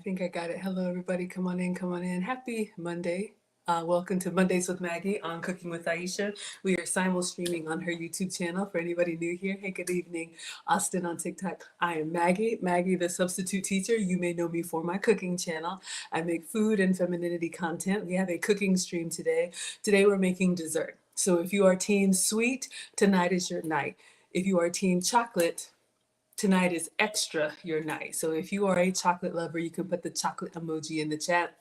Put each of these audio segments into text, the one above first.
think I got it. Hello, everybody. Come on in, come on in. Happy Monday. Welcome to Mondays with Maggie on Cooking with Aisha. We are simul streaming on her YouTube channel for anybody new here. Hey, good evening, Austin on TikTok. I am Maggie, the substitute teacher. You may know me for my cooking channel. I make food and femininity content. We have a cooking stream today. Today we're making dessert. So if you are team sweet, tonight is your night. If you are team chocolate, tonight is extra your night. So if you are a chocolate lover, you can put the chocolate emoji in the chat.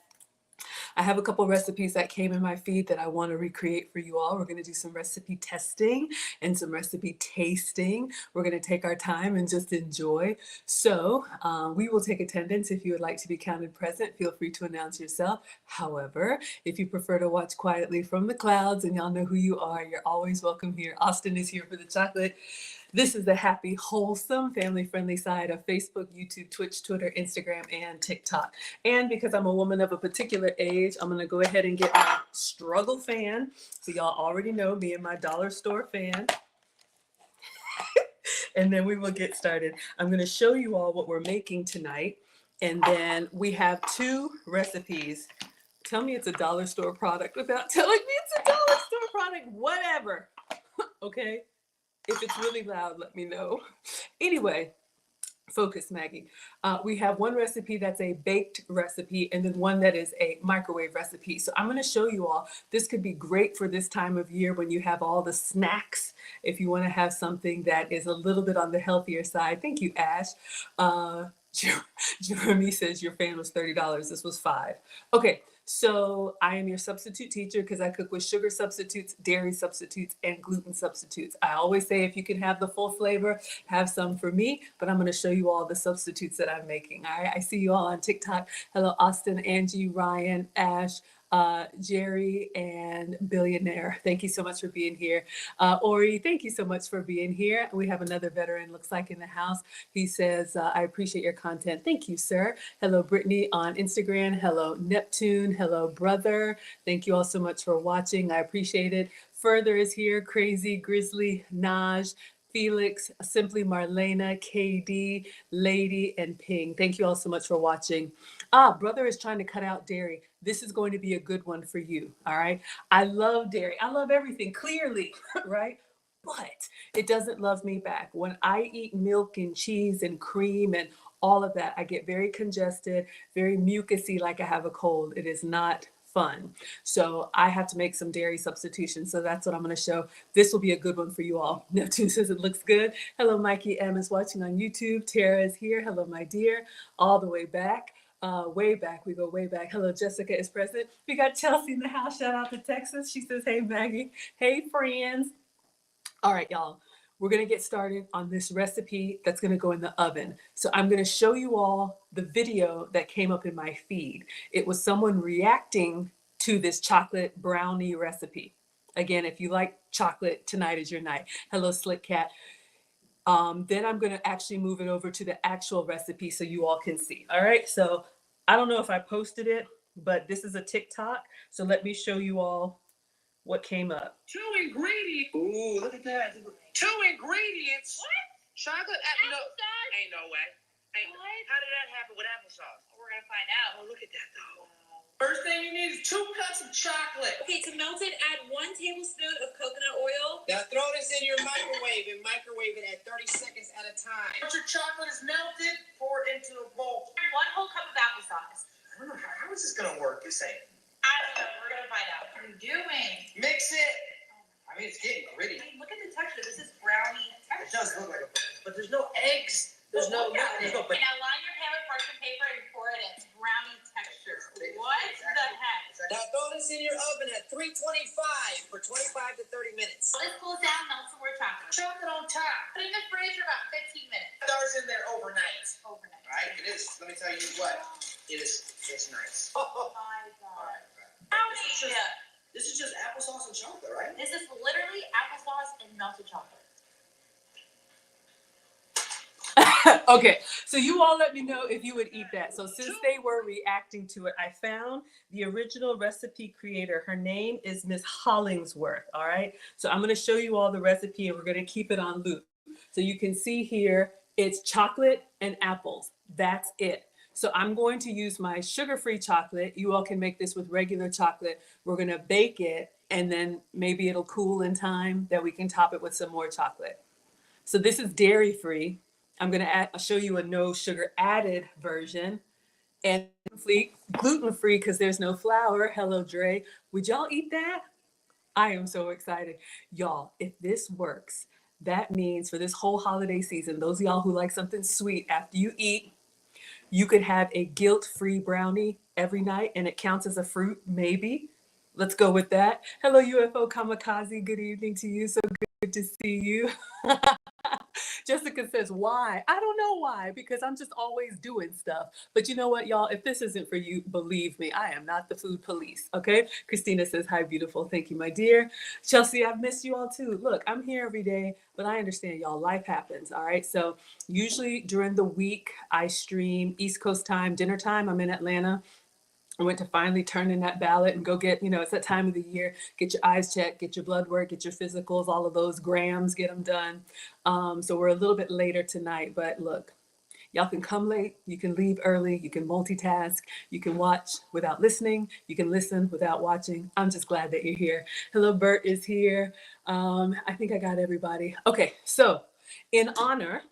I have a couple recipes that came in my feed that I want to recreate for you all. We're going to do some recipe testing and some recipe tasting. We're going to take our time and just enjoy. So we will take attendance. If you would like to be counted present, feel free to announce yourself. However, if you prefer to watch quietly from the clouds and y'all know who you are, you're always welcome here. Austin is here for the chocolate. This is the happy, wholesome, family-friendly side of Facebook, YouTube, Twitch, Twitter, Instagram, and TikTok. And because I'm a woman of a particular age, I'm going to go ahead and get my struggle fan. So y'all already know me and my dollar store fan. And then we will get started. I'm going to show you all what we're making tonight. And then we have two recipes. Tell me it's a dollar store product without telling me it's a dollar store product. Whatever. Okay? If it's really loud, let me know. Anyway, focus, Maggie. We have one recipe that's a baked recipe and then one that is a microwave recipe. So I'm going to show you all. This could be great for this time of year when you have all the snacks. If you want to have something that is a little bit on the healthier side. Thank you, Ash. Jeremy says your fan was $30. This was $5. Okay. So I am your substitute teacher because I cook with sugar substitutes, dairy substitutes, and gluten substitutes. I always say if you can have the full flavor, have some for me, but I'm going to show you all the substitutes that I'm making. All right, I see you all on TikTok. Hello, Austin, Angie, Ryan, Ash, Jerry, and Billionaire. Thank you so much for being here. Ori, thank you so much for being here. We have another veteran, looks like, in the house. He says, I appreciate your content. Thank you, sir. Hello, Brittany on Instagram. Hello, Neptune. Hello, brother. Thank you all so much for watching. I appreciate it. Further is here. Crazy, Grizzly, Naj, Felix, Simply Marlena, KD, Lady, and Ping. Thank you all so much for watching. Brother is trying to cut out dairy. This is going to be a good one for you, all right? I love dairy. I love everything, clearly, right? But it doesn't love me back. When I eat milk and cheese and cream and all of that, I get very congested, very mucusy, like I have a cold. It is not fun. So I have to make some dairy substitutions. So that's what I'm going to show. This will be a good one for you all. Neptune says it looks good. Hello, Mikey M is watching on YouTube. Tara is here. Hello, my dear. All the way back. Way back. We go way back. Hello, Jessica is present. We got Chelsea in the house. Shout out to Texas. She says, hey, Maggie. Hey, friends. All right, y'all. We're going to get started on this recipe that's going to go in the oven. So I'm going to show you all the video that came up in my feed. It was someone reacting to this chocolate brownie recipe. Again, if you like chocolate, tonight is your night. Hello, Slick Cat. Then I'm going to actually move it over to the actual recipe so you all can see. All right. So I don't know if I posted it, but this is a TikTok. So let me show you all what came up. Two ingredients. Ooh, look at that. Two ingredients. What? Chocolate. Applesauce? Ain't no way. What? How did that happen with applesauce? We're going to find out. Oh, look at that, though. First thing you need is 2 cups of chocolate. Okay, to melt it, add 1 tablespoon of coconut oil. Now throw this in your microwave and microwave it at 30 seconds at a time. Once your chocolate is melted, pour it into a bowl. 1 whole cup of applesauce. I don't know, how is this going to work? This ain't. I don't know. We're going to find out. What are you doing? Mix it. I mean, it's getting gritty. I mean, look at the texture. This is brownie It texture. does look like a but there's no eggs. There's no Okay, nothing. now line your pan with parchment paper and pour it in. It's brownie texture. What the heck? Now throw this in your oven at 325 for 25 to 30 minutes. This cools down, melt some more chocolate. Chocolate on top. Put it in the fridge for about 15 minutes. Throw in there overnight. Overnight. Right? It is. Let me tell you what. It's nice. Oh my God. This is just applesauce and chocolate, right? This is literally applesauce and melted chocolate. Okay, so you all let me know if you would eat that. So since they were reacting to it, I found the original recipe creator. Her name is Miss Hollingsworth, all right? So I'm going to show you all the recipe and we're going to keep it on loop. So you can see here, it's chocolate and apples. That's it. So I'm going to use my sugar-free chocolate. You all can make this with regular chocolate. We're gonna bake it, and then maybe it'll cool in time that we can top it with some more chocolate. So this is dairy-free. I'm gonna show you a no sugar added version, and gluten-free because there's no flour. Hello, Dre. Would y'all eat that? I am so excited. Y'all, if this works, that means for this whole holiday season, those of y'all who like something sweet after you eat, you could have a guilt-free brownie every night and it counts as a fruit, maybe. Let's go with that. Hello, UFO Kamikaze. Good evening to you. So good to see you. Jessica says, why? I don't know why, because I'm just always doing stuff. But you know what, y'all? If this isn't for you, believe me, I am not the food police, okay? Christina says, hi, beautiful. Thank you, my dear. Chelsea, I've missed you all too. Look, I'm here every day, but I understand, y'all, life happens, all right? So usually during the week, I stream East Coast time, dinner time. I'm in Atlanta. I went to finally turn in that ballot and go get, it's that time of the year, get your eyes checked, get your blood work, get your physicals, all of those grams, get them done. So we're a little bit later tonight, but look, y'all can come late, you can leave early, you can multitask, you can watch without listening, you can listen without watching. I'm just glad that you're here. Hello, Bert is here. I think I got everybody. Okay, so in honor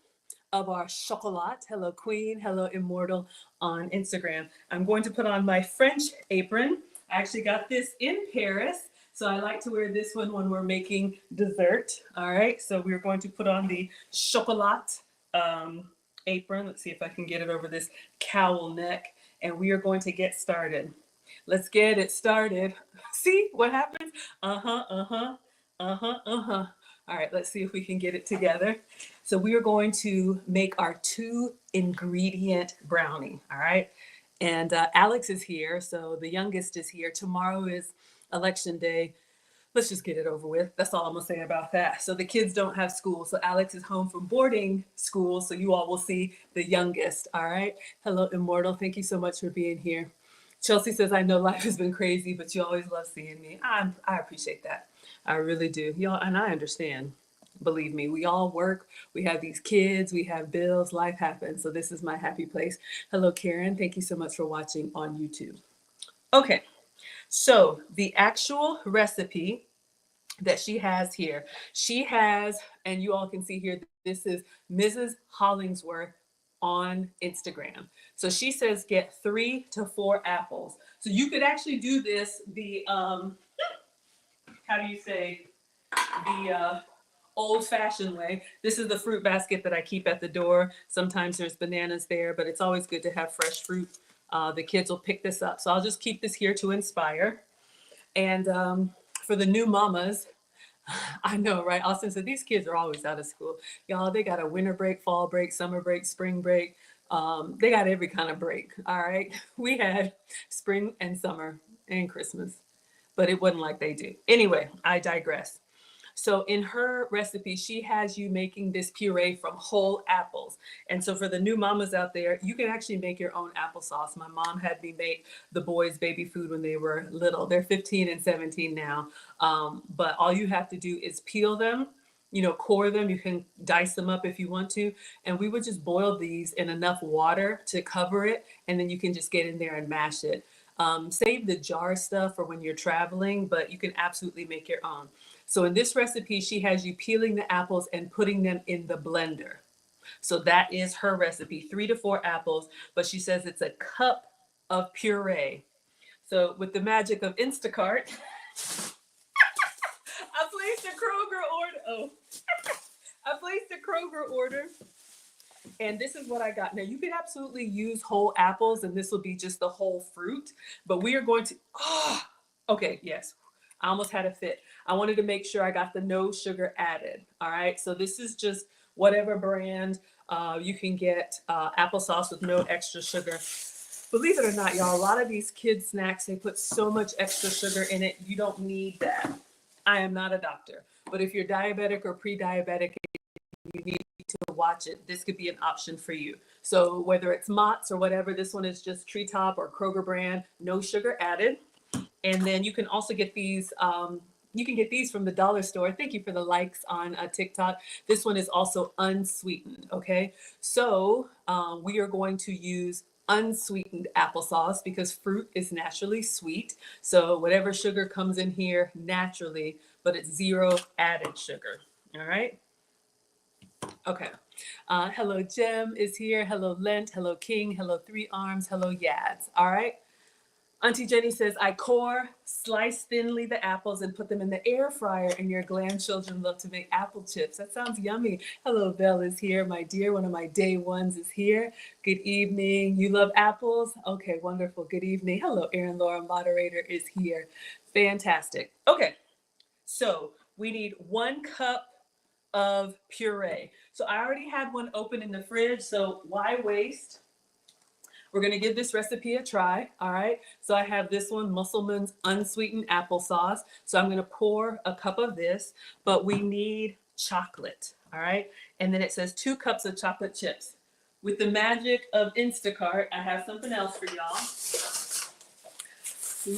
of our chocolat. Hello, Queen. Hello, Immortal on Instagram. I'm going to put on my French apron. I actually got this in Paris. So I like to wear this one when we're making dessert. All right. So we're going to put on the chocolat apron. Let's see if I can get it over this cowl neck. And we are going to get started. Let's get it started. See what happens? Uh-huh, uh-huh, uh-huh, uh-huh. All right, let's see if we can get it together. So we are going to make our 2-ingredient brownie, all right? And Alex is here, so the youngest is here. Tomorrow is election day. Let's just get it over with. That's all I'm gonna say about that. So the kids don't have school. So Alex is home from boarding school, so you all will see the youngest, all right? Hello, Immortal, thank you so much for being here. Chelsea says, I know life has been crazy, but you always love seeing me. I appreciate that. I really do. Y'all, and I understand. Believe me, we all work. We have these kids, we have bills, life happens. So this is my happy place. Hello, Karen. Thank you so much for watching on YouTube. Okay, so the actual recipe that she has here, she has, and you all can see here, this is Mrs. Hollingsworth on Instagram. So she says get 3 to 4 apples. So you could actually do this the how do you say, the old-fashioned way. This is the fruit basket that I keep at the door. Sometimes there's bananas there, but it's always good to have fresh fruit. The kids will pick this up. So I'll just keep this here to inspire. And for the new mamas, I know, right? Austin said these kids are always out of school. Y'all, they got a winter break, fall break, summer break, spring break. They got every kind of break, all right? We had spring and summer and Christmas, but it wasn't like they do. Anyway, I digress. So in her recipe, she has you making this puree from whole apples. And so for the new mamas out there, you can actually make your own applesauce. My mom had me make the boys' baby food when they were little. They're 15 and 17 now. But all you have to do is peel them, core them. You can dice them up if you want to. And we would just boil these in enough water to cover it. And then you can just get in there and mash it. Save the jar stuff for when you're traveling, but you can absolutely make your own. So in this recipe, she has you peeling the apples and putting them in the blender. So that is her recipe, 3 to 4 apples, but she says it's a cup of puree. So with the magic of Instacart, I placed a Kroger order. Oh, I placed a Kroger order. And this is what I got. Now you can absolutely use whole apples and this will be just the whole fruit, but we are going to, okay, yes. I almost had a fit. I wanted to make sure I got the no sugar added. All right. So this is just whatever brand you can get applesauce with no extra sugar. Believe it or not, y'all, a lot of these kids snacks, they put so much extra sugar in it. You don't need that. I am not a doctor, but if you're diabetic or pre-diabetic, you need to watch it. This could be an option for you. So whether it's Mott's or whatever, this one is just Treetop or Kroger brand, no sugar added. And then you can also get these, you can get these from the dollar store. Thank you for the likes on TikTok. This one is also unsweetened, okay? So we are going to use unsweetened applesauce because fruit is naturally sweet. So whatever sugar comes in here naturally, but it's zero added sugar. All right. Okay. Hello, Jem is here. Hello, Lent. Hello, King. Hello, Three Arms. Hello, Yads. All right. Auntie Jenny says, I core, slice thinly the apples and put them in the air fryer, and your grandchildren love to make apple chips. That sounds yummy. Hello, Belle is here. My dear, one of my day ones is here. Good evening. You love apples? Okay, wonderful. Good evening. Hello, Erin Laura, moderator is here. Fantastic. Okay, so we need 1 cup of puree. So I already had one open in the fridge, so why waste? We're gonna give this recipe a try, all right? So I have this one, Musselman's unsweetened applesauce. So I'm gonna pour a cup of this, but we need chocolate, all right? And then it says 2 cups of chocolate chips. With the magic of Instacart, I have something else for y'all.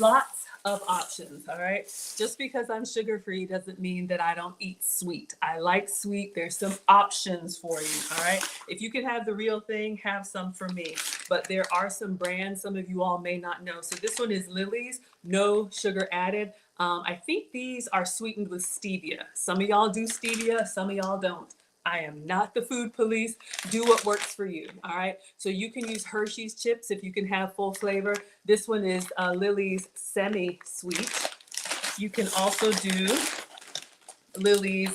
Lots of options, all right? Just because I'm sugar-free doesn't mean that I don't eat sweet. I like sweet. There's some options for you, all right? If you can have the real thing, have some for me. But there are some brands some of you all may not know. So this one is Lily's, no sugar added. I think these are sweetened with stevia. Some of y'all do stevia, some of y'all don't. I am not the food police. Do what works for you, all right? So you can use Hershey's chips if you can have full flavor. This one is Lily's semi-sweet. You can also do Lily's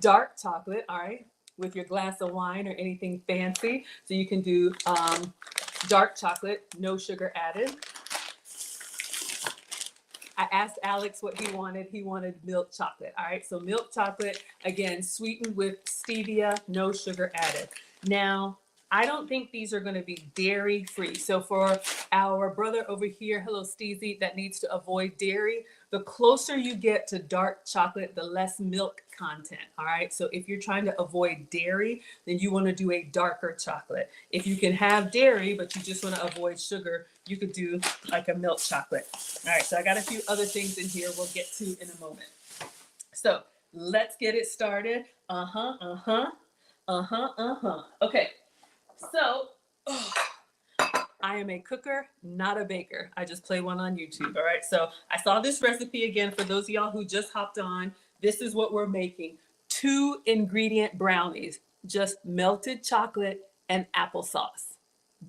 dark chocolate, all right, with your glass of wine or anything fancy. So you can do dark chocolate, no sugar added. I asked Alex what he wanted. He wanted milk chocolate. All right, so milk chocolate, again, sweetened with stevia, no sugar added. Now, I don't think these are gonna be dairy free. So for our brother over here, hello Steezy, that needs to avoid dairy, the closer you get to dark chocolate, the less milk content, all right? So if you're trying to avoid dairy, then you wanna do a darker chocolate. If you can have dairy, but you just wanna avoid sugar, you could do like a milk chocolate. All right, so I got a few other things in here we'll get to in a moment. So let's get it started. Okay, so I am a cooker, not a baker. I just play one on YouTube, all right? So I saw this recipe again for those of y'all who just hopped on. This is what we're making. 2 ingredient brownies, just melted chocolate and applesauce.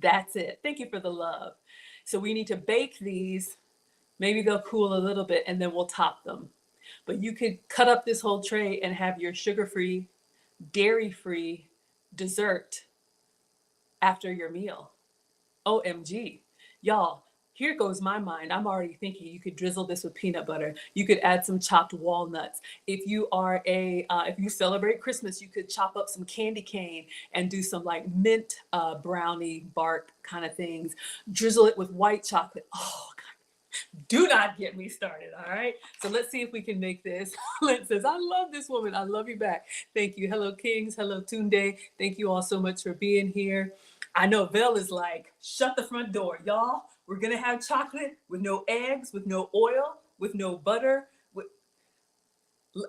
That's it. Thank you for the love. So we need to bake these. Maybe they'll cool a little bit and then we'll top them. But you could cut up this whole tray and have your sugar-free, dairy-free dessert after your meal. OMG. Y'all, here goes my mind. I'm already thinking you could drizzle this with peanut butter. You could add some chopped walnuts. If you are if you celebrate Christmas, you could chop up some candy cane and do some like mint brownie bark kind of things. Drizzle it with white chocolate. Oh, God. Do not get me started, all right? So let's see if we can make this. Lynn says, I love this woman. I love you back. Thank you. Hello, Kings. Hello, Tunde. Thank you all so much for being here. I know Vel is like, shut the front door. Y'all, we're going to have chocolate with no eggs, with no oil, with no butter.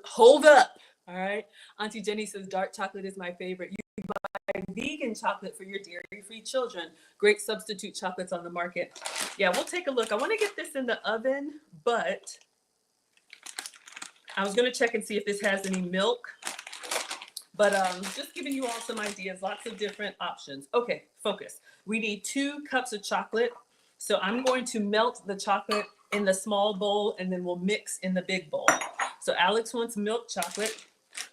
Hold up, all right? Auntie Jenny says, dark chocolate is my favorite. You can buy vegan chocolate for your dairy-free children. Great substitute chocolates on the market. Yeah, we'll take a look. I want to get this in the oven, but I was going to check and see if this has any milk. But just giving you all some ideas, lots of different options. Okay, focus. We need 2 cups of chocolate. So I'm going to melt the chocolate in the small bowl and then we'll mix in the big bowl. So Alex wants milk chocolate.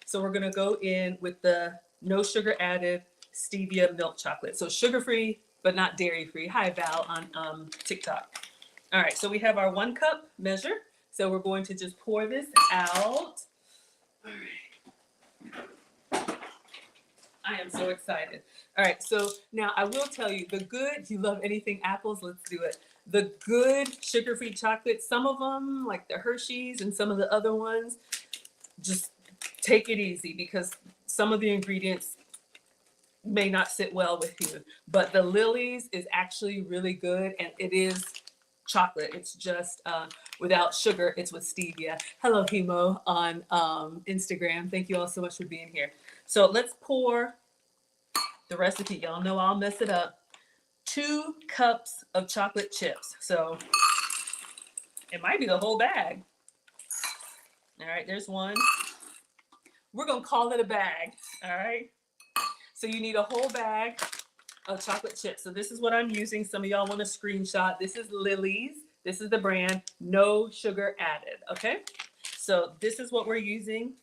So we're gonna go in with the no sugar added stevia milk chocolate. So sugar-free, but not dairy-free. Hi, Val on TikTok. All right, so we have our 1 cup measure. So we're going to just pour this out. All right. I am so excited. All right, so now I will tell you, the good, you love anything apples, let's do it. The good sugar-free chocolate, some of them, like the Hershey's and some of the other ones, just take it easy because some of the ingredients may not sit well with you. But the Lily's is actually really good and it is chocolate. It's just without sugar, it's with stevia. Hello, Hemo on Instagram. Thank you all so much for being here. So let's pour the recipe. Y'all know I'll mess it up. 2 cups of chocolate chips. So it might be the whole bag. All right, there's one. We're gonna call it a bag, all right? So you need a whole bag of chocolate chips. So this is what I'm using. Some of y'all want a screenshot. This is Lily's. This is the brand, no sugar added, okay? So this is what we're using.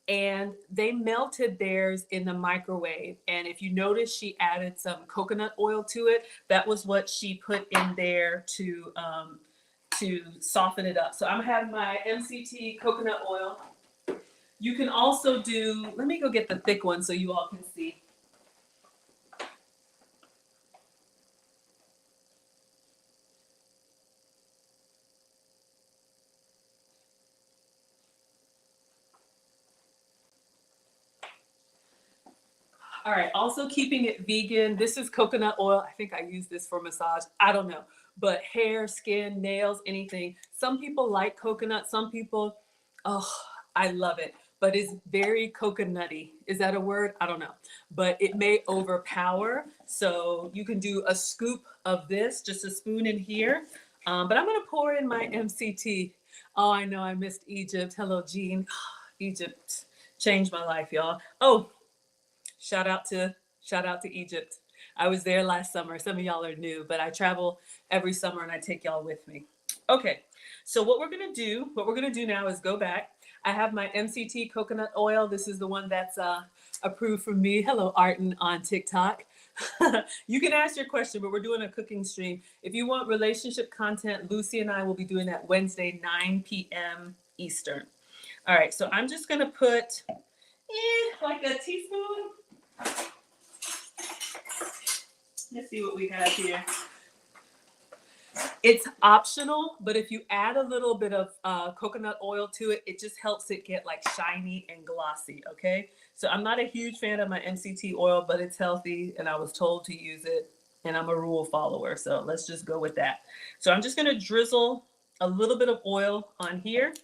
And they melted theirs in the microwave. And if you notice, she added some coconut oil to it. That was what she put in there to soften it up. So I'm having my MCT coconut oil. You can also do, let me go get the thick one so you all can see. All right, also keeping it vegan. This is coconut oil. I think I use this for massage. I don't know. But hair, skin, nails, anything. Some people like coconut. Some people, oh, I love it. But it's very coconutty. Is that a word? I don't know. But it may overpower. So you can do a scoop of this, just a spoon in here. But I'm going to pour in my MCT. Oh, I know I missed Egypt. Hello, Jean. Egypt changed my life, y'all. Oh, Shout out to Egypt. I was there last summer. Some of y'all are new, but I travel every summer and I take y'all with me. Okay, so what we're gonna do now is go back. I have my MCT coconut oil. This is the one that's approved from me. Hello, Arden on TikTok. You can ask your question, but we're doing a cooking stream. If you want relationship content, Lucy and I will be doing that Wednesday, 9 p.m. Eastern. All right, so I'm just gonna put like a teaspoon. Let's see what we have here. It's optional, but if you add a little bit of coconut oil to it, it just helps it get like shiny and glossy, okay? So I'm not a huge fan of my MCT oil, but it's healthy and I was told to use it and I'm a rule follower, so let's just go with that. So I'm just gonna drizzle a little bit of oil on here.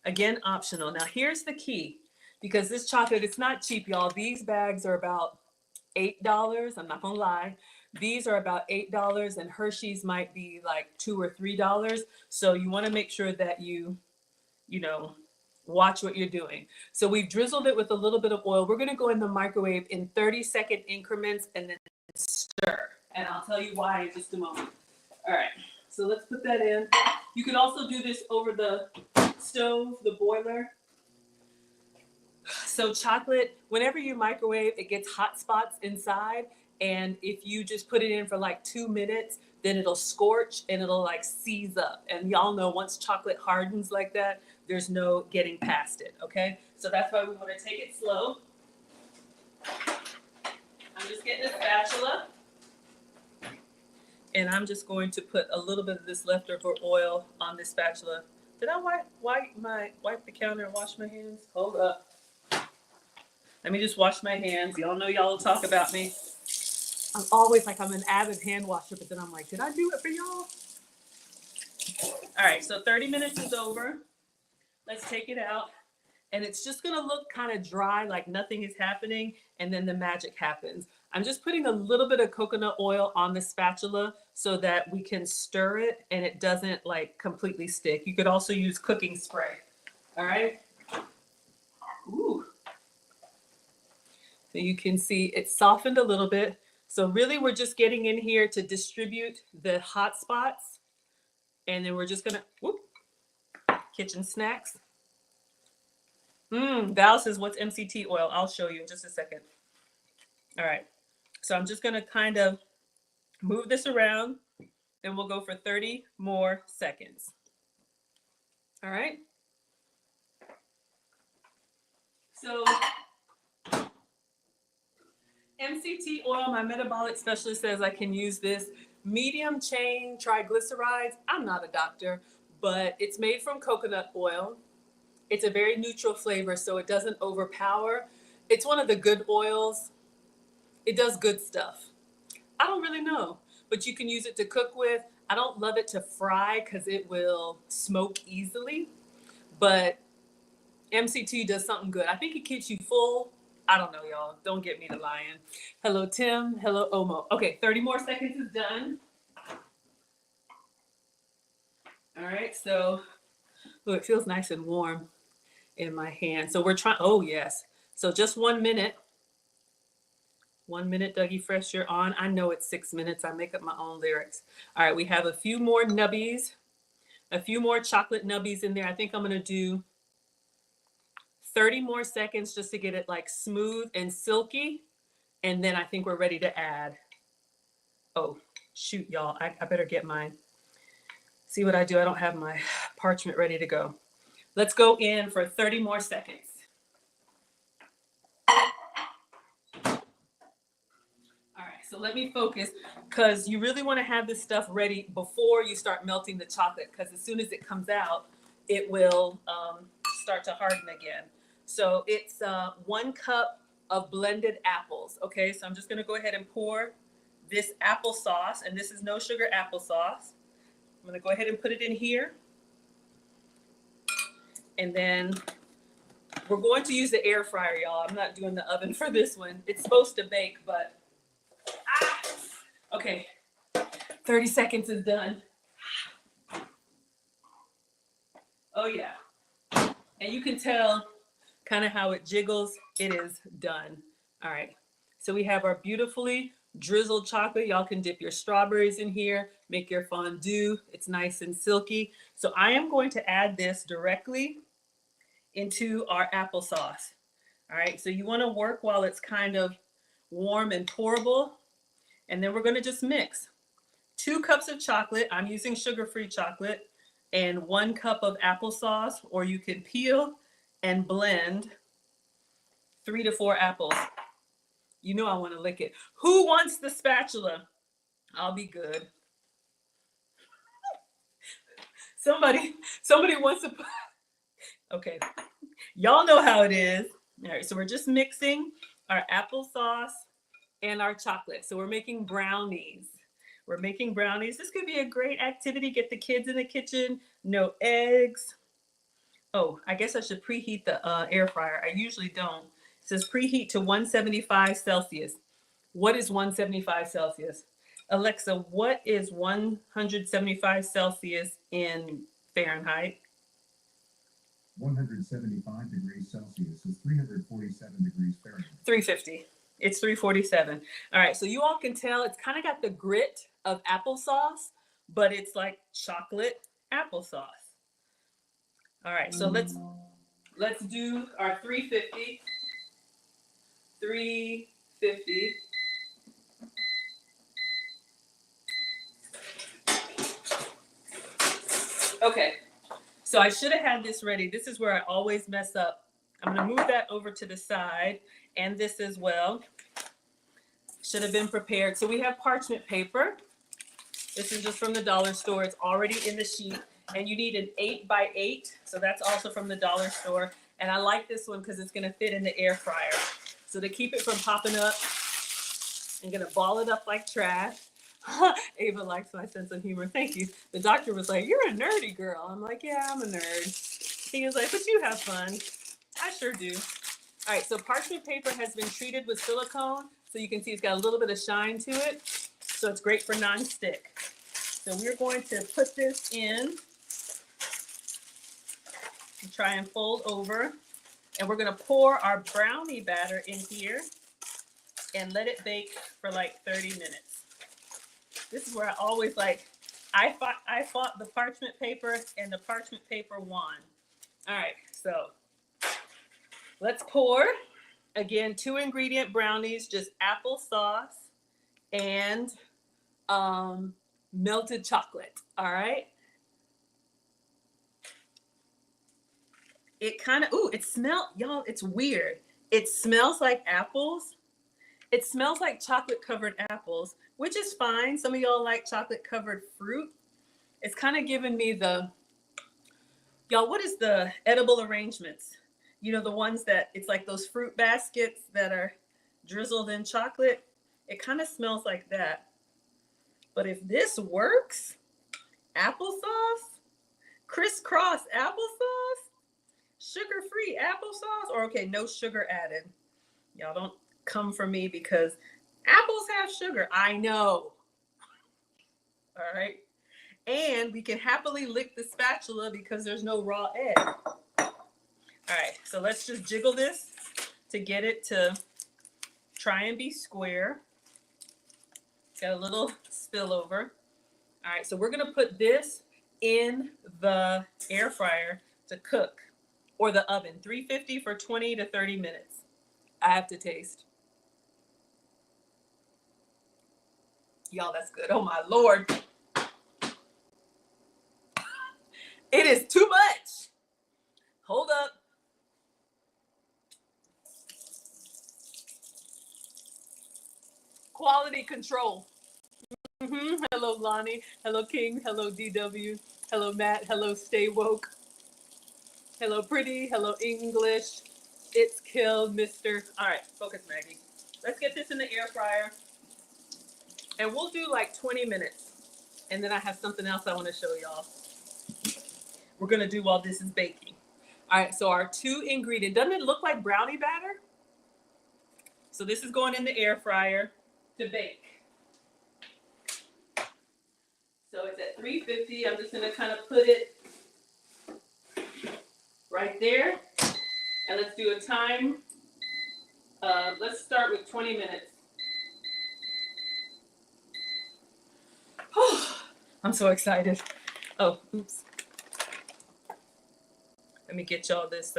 Again, optional. Now here's the key, because this chocolate, it's not cheap, y'all. These bags are about $8. I'm not gonna lie. These are about $8 and Hershey's might be like $2 or $3. So you want to make sure that you watch what you're doing. So we've drizzled it with a little bit of oil. We're going to go in the microwave in 30-second increments and then stir. And I'll tell you why in just a moment. All right, so let's put that in. You can also do this over the stove, the boiler. So chocolate, whenever you microwave, it gets hot spots inside. And if you just put it in for like 2 minutes, then it'll scorch and it'll like seize up. And y'all know once chocolate hardens like that, there's no getting past it, okay? So that's why we want to take it slow. I'm just getting a spatula. And I'm just going to put a little bit of this leftover oil on this spatula. Did I wipe the counter and wash my hands? Hold up. Let me just wash my hands. Y'all know y'all will talk about me. I'm always like I'm an avid hand washer, but then I'm like, did I do it for y'all? All right, so 30 minutes is over. Let's take it out. And it's just gonna look kind of dry, like nothing is happening, and then the magic happens. I'm just putting a little bit of coconut oil on the spatula so that we can stir it and it doesn't like completely stick. You could also use cooking spray. All right. Ooh. So you can see it softened a little bit. So really we're just getting in here to distribute the hot spots. And then we're just gonna, kitchen snacks. Val says, what's MCT oil? I'll show you in just a second. All right, so I'm just gonna kind of move this around and we'll go for 30 more seconds. All right. So MCT oil, my metabolic specialist says I can use this. Medium chain triglycerides. I'm not a doctor, but it's made from coconut oil. It's a very neutral flavor, so it doesn't overpower. It's one of the good oils. It does good stuff. I don't really know, but you can use it to cook with. I don't love it to fry because it will smoke easily, but MCT does something good. I think it keeps you full. I don't know, y'all. Don't get me to lying. Hello, Tim. Hello, Omo. Okay, 30 more seconds is done. All right, so oh, it feels nice and warm in my hand. So we're trying, oh yes. So just 1 minute. 1 minute, Dougie Fresh, you're on. I know it's 6 minutes. I make up my own lyrics. All right, we have a few more nubbies, a few more chocolate nubbies in there. I think I'm gonna do 30 more seconds just to get it like smooth and silky. And then I think we're ready to add. Oh, shoot, y'all. I better get mine. See what I do? I don't have my parchment ready to go. Let's go in for 30 more seconds. All right, so let me focus because you really want to have this stuff ready before you start melting the chocolate, because as soon as it comes out, it will start to harden again. So it's 1 cup of blended apples. Okay, so I'm just going to go ahead and pour this applesauce, and this is no sugar applesauce. I'm going to go ahead and put it in here. And then we're going to use the air fryer, y'all. I'm not doing the oven for this one. It's supposed to bake, but okay, 30 seconds is done. Oh yeah. And you can tell kind of how it jiggles. It is done. All right. So we have our beautifully drizzled chocolate. Y'all can dip your strawberries in here, make your fondue. It's nice and silky. So I am going to add this directly into our applesauce. All right. So you want to work while it's kind of warm and pourable. And then we're going to just mix 2 cups of chocolate. I'm using sugar-free chocolate, and 1 cup of applesauce, or you can peel and blend 3 to 4 apples. You know I want to lick it. Who wants the spatula? I'll be good. Somebody wants to. Okay, y'all know how it is. All right, so we're just mixing our applesauce and our chocolate. So we're making brownies. We're making brownies. This could be a great activity. Get the kids in the kitchen. No eggs. Oh, I guess I should preheat the air fryer. I usually don't. It says preheat to 175 Celsius. What is 175 Celsius? Alexa, what is 175 Celsius in Fahrenheit? 175 degrees Celsius is 347 degrees Fahrenheit. 350. It's 347. All right, so you all can tell it's kind of got the grit of applesauce, but it's like chocolate applesauce. All right, so let's do our 350. 350. Okay, so I should have had this ready. This is where I always mess up. I'm gonna move that over to the side, and this as well. Should have been prepared. So we have parchment paper. This is just from the dollar store. It's already in the sheet, and you need an 8x8. So that's also from the dollar store. And I like this one because it's gonna fit in the air fryer. So to keep it from popping up, I'm gonna ball it up like trash. Ava likes my sense of humor. Thank you. The doctor was like, "You're a nerdy girl." I'm like, "Yeah, I'm a nerd." He was like, "But you have fun." I sure do. All right, so parchment paper has been treated with silicone. So you can see it's got a little bit of shine to it. So it's great for non-stick. So we're going to put this in and try and fold over. And we're gonna pour our brownie batter in here and let it bake for like 30 minutes. This is where I always I fought the parchment paper, and the parchment paper won. All right, so let's pour. Again, 2 ingredient brownies, just applesauce and melted chocolate. All right. It kind of, ooh, it smells, y'all, it's weird. It smells like apples. It smells like chocolate covered apples, which is fine. Some of y'all like chocolate covered fruit. It's kind of giving me y'all, what is the edible arrangements? You know, the ones that, it's like those fruit baskets that are drizzled in chocolate. It kind of smells like that. But if this works, applesauce, crisscross applesauce, sugar-free applesauce, or okay, no sugar added. Y'all don't come for me because apples have sugar. I know. All right. And we can happily lick the spatula because there's no raw egg. All right. So let's just jiggle this to get it to try and be square. Got a little spillover. All right. So we're going to put this in the air fryer to cook, or the oven, 350 for 20 to 30 minutes. I have to taste. Y'all, that's good. Oh my Lord. It is too much. Hold up. Quality control. Hello, Lonnie. Hello, King. Hello, DW. Hello, Matt. Hello, Stay Woke. Hello, Pretty. Hello, English. It's killed, Mister. All right, focus, Maggie. Let's get this in the air fryer. And we'll do like 20 minutes. And then I have something else I want to show y'all. We're going to do while this is baking. All right, so our 2 ingredients. Doesn't it look like brownie batter? So this is going in the air fryer to bake. So it's at 350. I'm just going to kind of put it right there. And let's do a time. Let's start with 20 minutes. I'm so excited. Oh, oops. Let me get y'all this.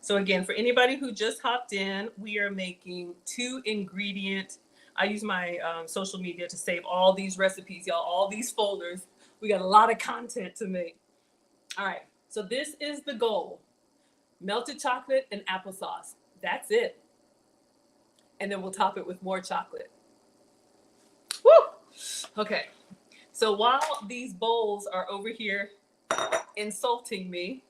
So again, for anybody who just hopped in, we are making 2 ingredient. I use my social media to save all these recipes, y'all, all these folders. We got a lot of content to make. All right, so this is the goal. Melted chocolate and applesauce. That's it. And then we'll top it with more chocolate. Woo! Okay, so while these bowls are over here insulting me,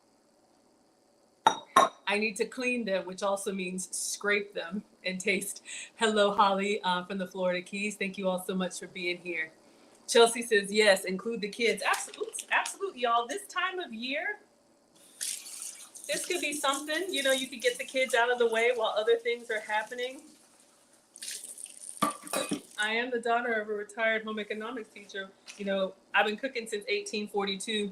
I need to clean them, which also means scrape them and taste. Hello, Holly from the Florida Keys. Thank you all so much for being here. Chelsea says, yes, include the kids. Absolutely, y'all. This time of year, this could be something. You know, you could get the kids out of the way while other things are happening. I am the daughter of a retired home economics teacher. You know, I've been cooking since 1842.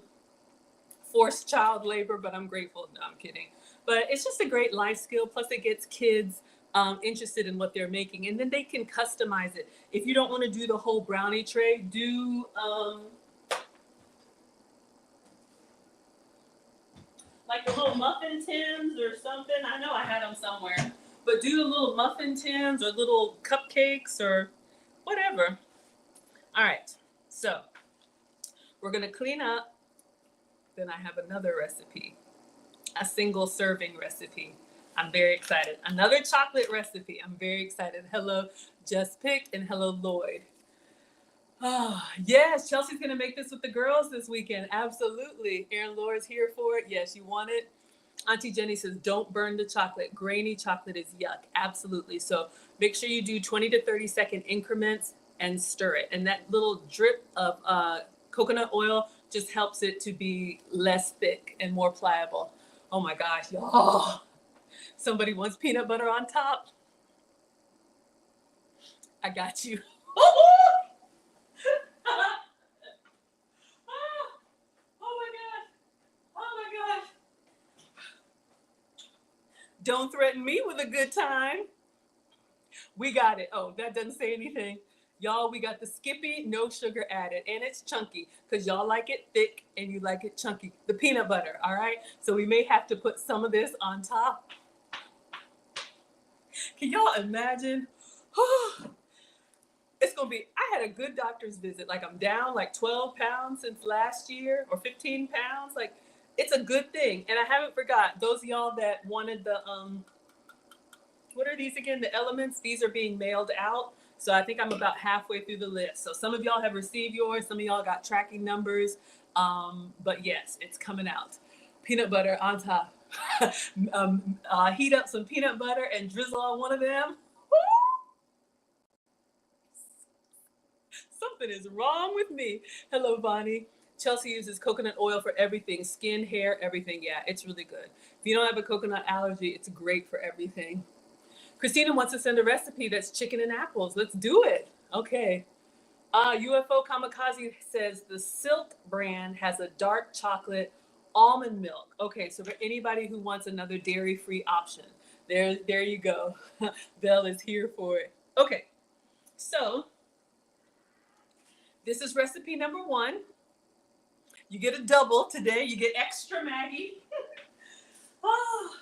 Forced child labor, but I'm grateful. No, I'm kidding. But it's just a great life skill. Plus, it gets kids interested in what they're making, and then they can customize it. If you don't want to do the whole brownie tray, do like the little muffin tins or something. I know I had them somewhere, but do the little muffin tins or little cupcakes or whatever. All right, so we're gonna clean up. Then I have another recipe, a single serving recipe. I'm very excited. Another chocolate recipe. I'm very excited. Hello, Just Picked, and hello, Lloyd. Oh, yes, Chelsea's going to make this with the girls this weekend. Absolutely. Erin Laura's here for it. Yes, you want it. Auntie Jenny says, don't burn the chocolate. Grainy chocolate is yuck. Absolutely. So make sure you do 20 to 30-second increments and stir it. And that little drip of coconut oil just helps it to be less thick and more pliable. Oh my gosh, y'all. Somebody wants peanut butter on top. I got you. Oh my gosh. Oh my gosh. Don't threaten me with a good time. We got it. Oh, that doesn't say anything. Y'all, we got the Skippy, no sugar added, and it's chunky because y'all like it thick and you like it chunky. The peanut butter, all right? So we may have to put some of this on top. Can y'all imagine? It's gonna be, I had a good doctor's visit. Like I'm down like 12 pounds since last year or 15 pounds. Like it's a good thing. And I haven't forgot those of y'all that wanted the, what are these again? The elements, these are being mailed out. So I think I'm about halfway through the list. So some of y'all have received yours. Some of y'all got tracking numbers. But yes, it's coming out. Peanut butter on top. Heat up some peanut butter and drizzle on one of them. Something is wrong with me. Hello, Bonnie. Chelsea uses coconut oil for everything, skin, hair, everything. Yeah, it's really good. If you don't have a coconut allergy, it's great for everything. Christina wants to send a recipe that's chicken and apples. Let's do it. Okay. UFO Kamikaze says the Silk brand has a dark chocolate almond milk. Okay, so for anybody who wants another dairy-free option, there you go. Belle is here for it. Okay, so this is recipe number 1. You get a double today. You get extra Maggie. Oh.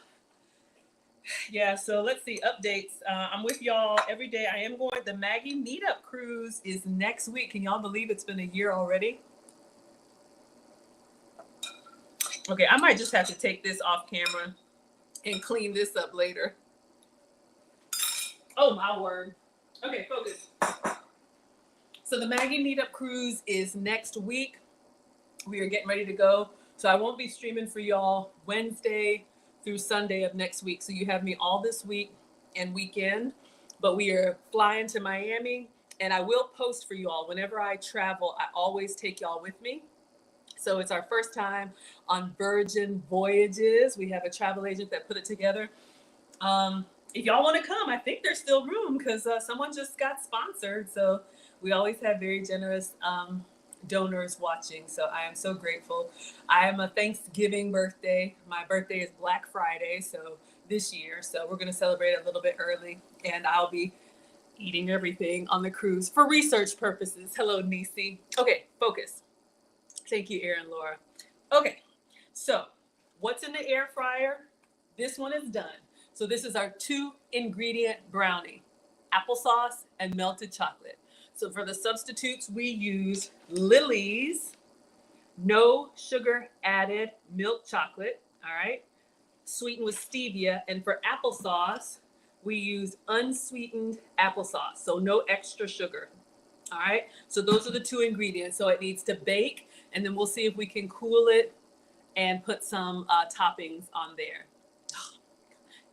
Yeah, so let's see updates. I'm with y'all every day. I am going. The Maggie meetup cruise is next week. Can y'all believe it's been a year already? Okay, I might just have to take this off camera and clean this up later. Oh my word. Okay, focus. So the Maggie meetup cruise is next week. We are getting ready to go. So I won't be streaming for y'all Wednesday through Sunday of next week. So you have me all this week and weekend, but we are flying to Miami, and I will post for y'all. Whenever I travel, I always take y'all with me. So it's our first time on Virgin Voyages. We have a travel agent that put it together. If y'all want to come, I think there's still room because someone just got sponsored. So we always have very generous donors watching. So I am so grateful. I am a Thanksgiving birthday. My birthday is Black Friday, so this year. So we're going to celebrate a little bit early, and I'll be eating everything on the cruise for research purposes. Hello, Nisi. Okay, focus. Thank you, Erin Laura. Okay, so what's in the air fryer? This one is done. So this is our 2-ingredient brownie, applesauce and melted chocolate. So for the substitutes, we use Lily's no sugar added milk chocolate, all right, sweetened with stevia. And for applesauce, we use unsweetened applesauce, so no extra sugar, all right? So those are the 2 ingredients. So it needs to bake, and then we'll see if we can cool it and put some toppings on there.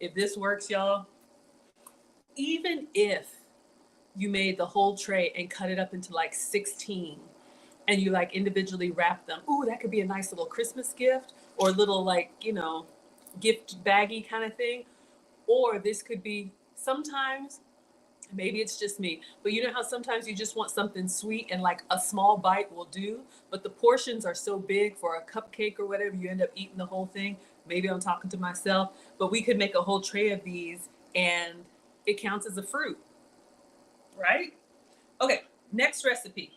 If this works, y'all, even if you made the whole tray and cut it up into like 16 and you like individually wrap them, ooh, that could be a nice little Christmas gift or little like, gift baggy kind of thing. Or this could be sometimes, maybe it's just me, but you know how sometimes you just want something sweet and like a small bite will do, but the portions are so big for a cupcake or whatever, you end up eating the whole thing. Maybe I'm talking to myself, but we could make a whole tray of these and it counts as a fruit, right? Okay, next recipe.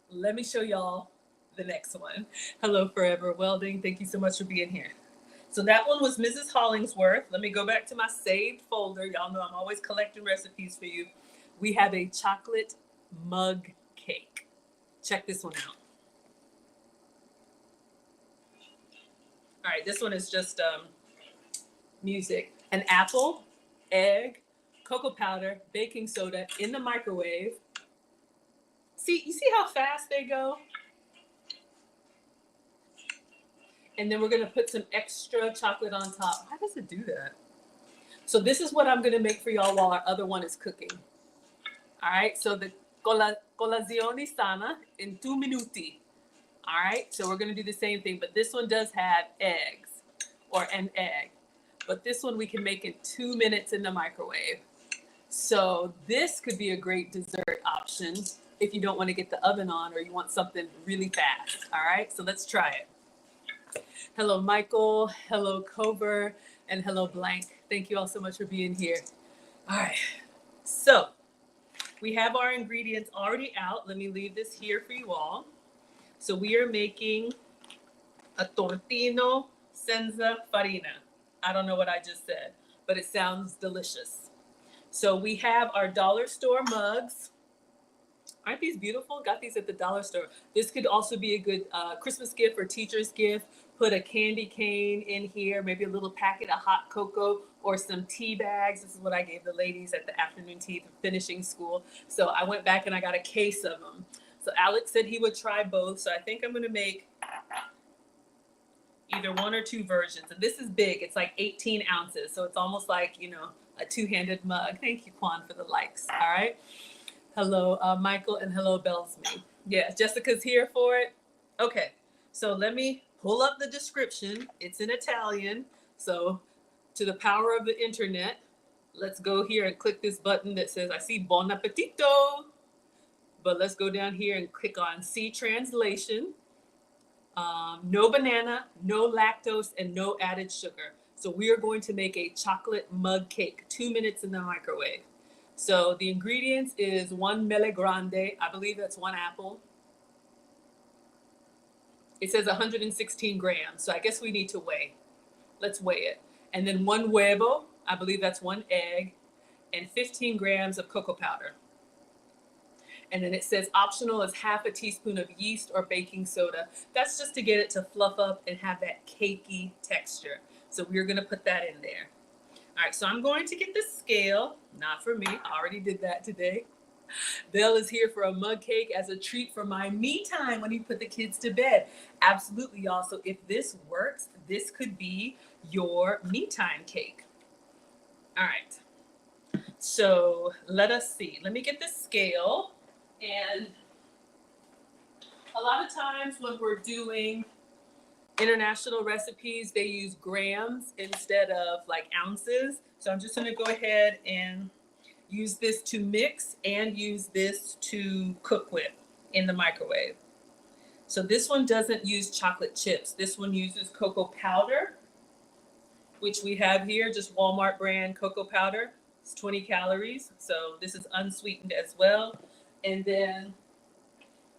Let me show y'all the next one. Hello, Forever Welding. Thank you so much for being here. So that one was Mrs. Hollingsworth. Let me go back to my saved folder. Y'all know I'm always collecting recipes for you. We have a chocolate mug cake. Check this one out. All right, this one is just music. An apple, egg, cocoa powder, baking soda in the microwave. See, you see how fast they go? And then we're gonna put some extra chocolate on top. How does it do that? So this is what I'm gonna make for y'all while our other one is cooking. All right, so the colazione sana in 2 minuti. All right, so we're gonna do the same thing, but this one does have eggs or an egg. But this one we can make in 2 minutes in the microwave. So this could be a great dessert option if you don't want to get the oven on or you want something really fast. All right, so let's try it. Hello, Michael. Hello, Cover. And hello, Blank. Thank you all so much for being here. All right, so we have our ingredients already out. Let me leave this here for you all. So we are making a tortino senza farina. I don't know what I just said, but it sounds delicious. So we have our dollar store mugs. Aren't these beautiful? Got these at the dollar store. This could also be a good Christmas gift or teacher's gift. Put a candy cane in here, maybe a little packet of hot cocoa or some tea bags. This is what I gave the ladies at the afternoon tea finishing school. So I went back and I got a case of them. So Alex said he would try both. So I think I'm going to make either 1 or 2 versions. And this is big. It's like 18 ounces. So it's almost like, a 2-handed mug. Thank you, Quan, for the likes. All right. Hello, Michael, and hello, Bellsme. Yeah, Jessica's here for it. Okay, so let me pull up the description. It's in Italian. So to the power of the internet, let's go here and click this button that says, I see Buon Appetito. But let's go down here and click on See Translation. No banana, no lactose, and no added sugar. So we are going to make a chocolate mug cake, 2 minutes in the microwave. So the ingredients is 1 mele grande. I believe that's 1 apple. It says 116 grams. So I guess we need to weigh. Let's weigh it. And then 1 huevo. I believe that's 1 egg. And 15 grams of cocoa powder. And then it says optional is half a teaspoon of yeast or baking soda. That's just to get it to fluff up and have that cakey texture. So we're gonna put that in there. All right, so I'm going to get the scale. Not for me, I already did that today. Bill is here for a mug cake as a treat for my me time when he put the kids to bed. Absolutely, y'all. So if this works, this could be your me time cake. All right, so let us see. Let me get the scale. And a lot of times when we're doing international recipes, they use grams instead of like ounces. So I'm just gonna go ahead and use this to mix and use this to cook with in the microwave. So this one doesn't use chocolate chips. This one uses cocoa powder, which we have here, just Walmart brand cocoa powder. It's 20 calories. So this is unsweetened as well. And then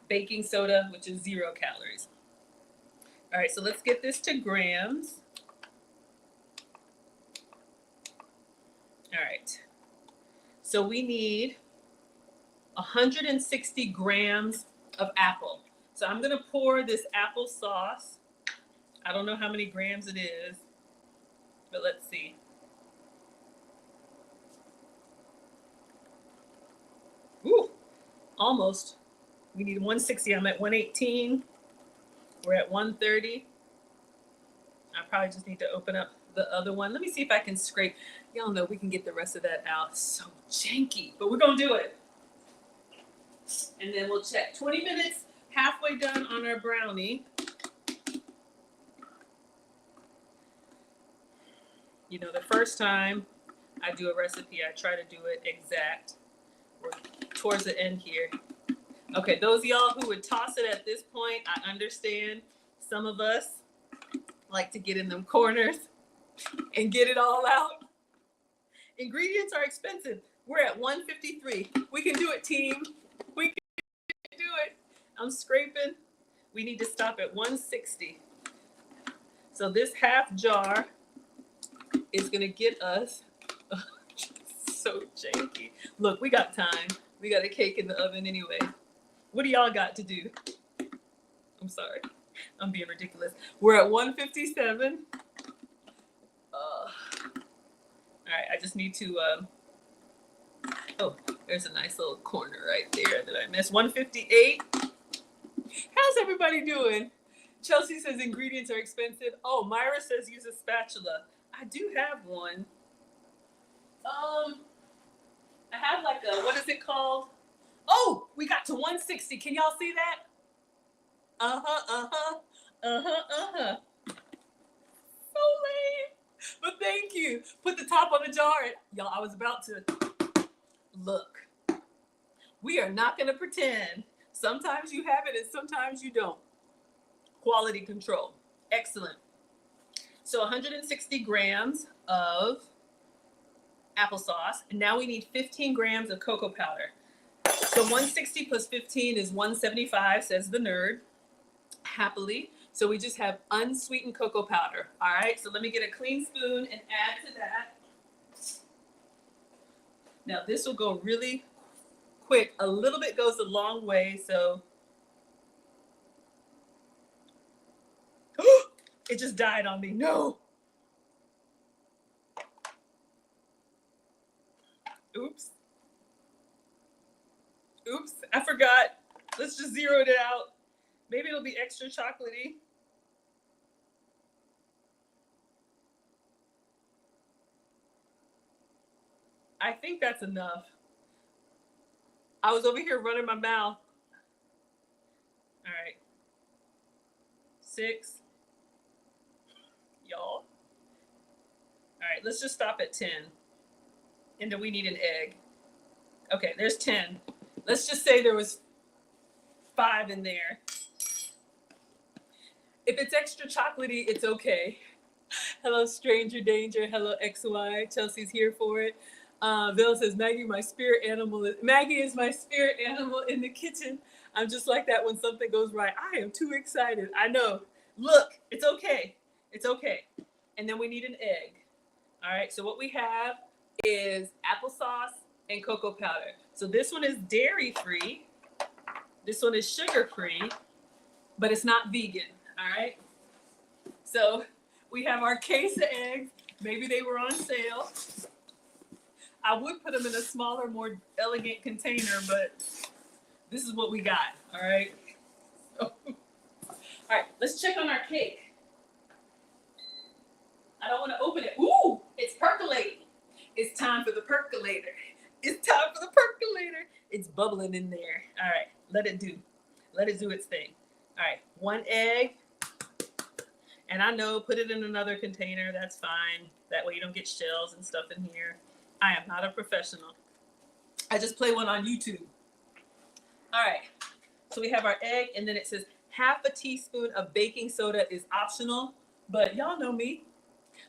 baking soda, which is 0 calories. All right, so let's get this to grams. All right, so we need 160 grams of apple. So I'm gonna pour this apple sauce. I don't know how many grams it is, but let's see. Ooh, almost. We need 160. I'm at 118. We're at 130. I probably just need to open up the other one. Let me see if I can scrape. Y'all know we can get the rest of that out. It's so janky, but we're gonna do it. And then we'll check. 20 minutes, halfway done on our brownie. You know, the first time I do a recipe, I try to do it exact. We're towards the end here. Okay, those of y'all who would toss it at this point, I understand. Some of us like to get in them corners and get it all out. Ingredients are expensive. We're at 153. We can do it, team. We can do it. I'm scraping. We need to stop at 160. So this half jar is gonna get us so janky. Look, we got time. We got a cake in the oven anyway. What do y'all got to do? I'm sorry. I'm being ridiculous. We're at 157. All right, I just need to, oh, there's a nice little corner right there that I missed. 158. How's everybody doing? Chelsea says ingredients are expensive. Oh, Myra says use a spatula. I do have one. I have like a, what is it called? Oh, we got to 160. Can y'all see that? So lame. But thank you. Put the top on the jar. Y'all, I was about to look. We are not going to pretend. Sometimes you have it and sometimes you don't. Quality control. Excellent. So 160 grams of applesauce. And now we need 15 grams of cocoa powder. So 160 plus 15 is 175, says the nerd. Happily. So we just have unsweetened cocoa powder. All right, so let me get a clean spoon and add to that. Now this will go really quick. A little bit goes a long way, so. It just died on me. No. Oops. Oops, I forgot. Let's just zero it out. Maybe it'll be extra chocolatey. I think that's enough. I was over here running my mouth. All right. 6. Y'all. All right, let's just stop at 10. And then we need an egg. Okay, there's 10. Let's just say there was 5 in there. If it's extra chocolatey, it's okay. Hello, Stranger Danger. Hello, XY. Chelsea's here for it. Bill says, Maggie, my spirit animal. Maggie is my spirit animal in the kitchen. I'm just like that when something goes right. I am too excited. I know. Look, it's okay. It's okay. And then we need an egg. All right, so what we have is applesauce and cocoa powder. So this one is dairy-free. This one is sugar-free, but it's not vegan. All right. So we have our case of eggs. Maybe they were on sale. I would put them in a smaller, more elegant container, but this is what we got. All right. So, all right. Let's check on our cake. I don't want to open it. Ooh, it's percolating. It's time for the percolator. It's time for the percolator. It's bubbling in there. All right. Let it do its thing. All right. 1 egg. And I know, put it in another container. That's fine. That way you don't get shells and stuff in here. I am not a professional. I just play one on YouTube. All right. So we have our egg, and then it says half a teaspoon of baking soda is optional. But y'all know me.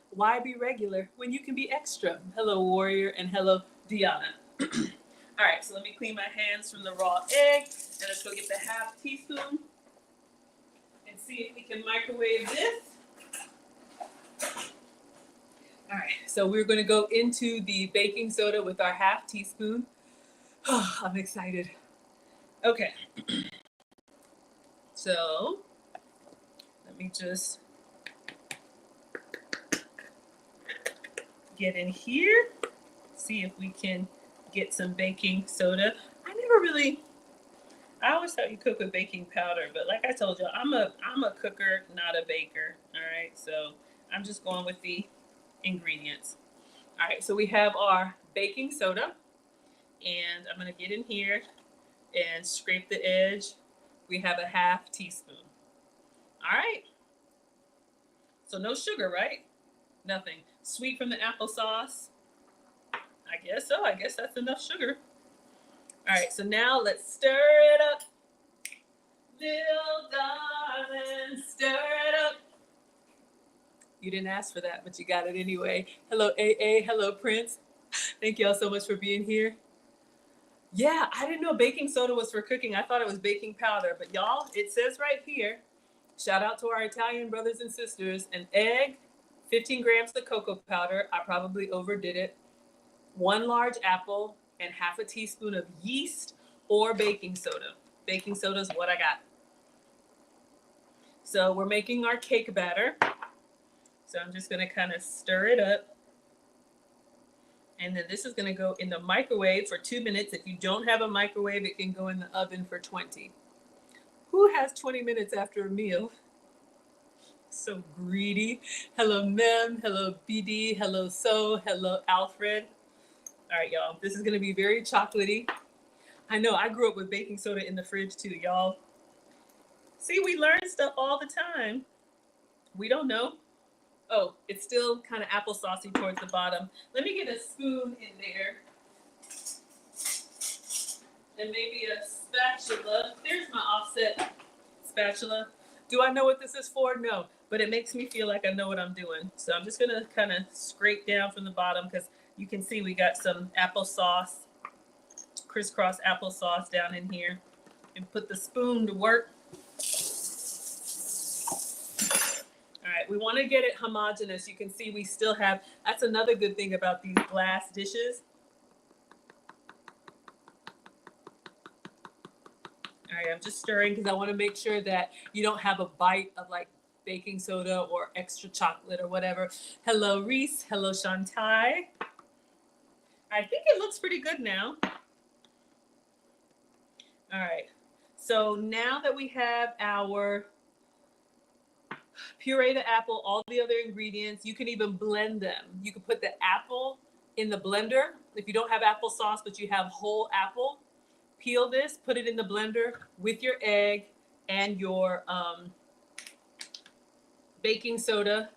Why be regular when you can be extra? Hello, Warrior, and hello, Deanna. All right. So let me clean my hands from the raw egg. And let's go get the half teaspoon and see if we can microwave this. All right, so we're going to go into the baking soda with our half teaspoon. Oh, I'm excited. Okay. So let me just get in here, see if we can get some baking soda. I always thought you cook with baking powder, but like I told you, I'm a cooker, not a baker. All right, so I'm just going with the ingredients. All right, so we have our baking soda, and I'm gonna get in here and scrape the edge. We have a half teaspoon. All right, so no sugar, right? Nothing. Sweet from the applesauce. I guess so. I guess that's enough sugar. All right, so now let's stir it up. Little darling, stir it up. You didn't ask for that, but you got it anyway. Hello, AA. Hello, Prince. Thank y'all so much for being here. Yeah, I didn't know baking soda was for cooking. I thought it was baking powder, but y'all, it says right here, shout out to our Italian brothers and sisters, an egg, 15 grams of cocoa powder. I probably overdid it. 1 large apple and half a teaspoon of yeast or baking soda. Baking soda is what I got. So we're making our cake batter. So I'm just gonna kind of stir it up. And then this is gonna go in the microwave for 2 minutes. If you don't have a microwave, it can go in the oven for 20. Who has 20 minutes after a meal? So greedy. Hello, Mem. Hello, BD. Hello, So. Hello, Alfred. All right, y'all. This is gonna be very chocolatey. I know, I grew up with baking soda in the fridge too, y'all. See, we learn stuff all the time. We don't know. Oh, it's still kind of applesaucey towards the bottom. Let me get a spoon in there. And maybe a spatula. There's my offset spatula. Do I know what this is for? No, but it makes me feel like I know what I'm doing. So I'm just gonna kind of scrape down from the bottom because you can see we got some applesauce, crisscross applesauce down in here. And put the spoon to work. All right, we want to get it homogeneous. You can see we still have, that's another good thing about these glass dishes. All right, I'm just stirring because I want to make sure that you don't have a bite of like baking soda or extra chocolate or whatever. Hello, Reese. Hello, Shantai. I think it looks pretty good now. All right, so now that we have our puree the apple, all the other ingredients, you can even blend them. You can put the apple in the blender. If you don't have applesauce, but you have whole apple, peel this, put it in the blender with your egg and your baking soda,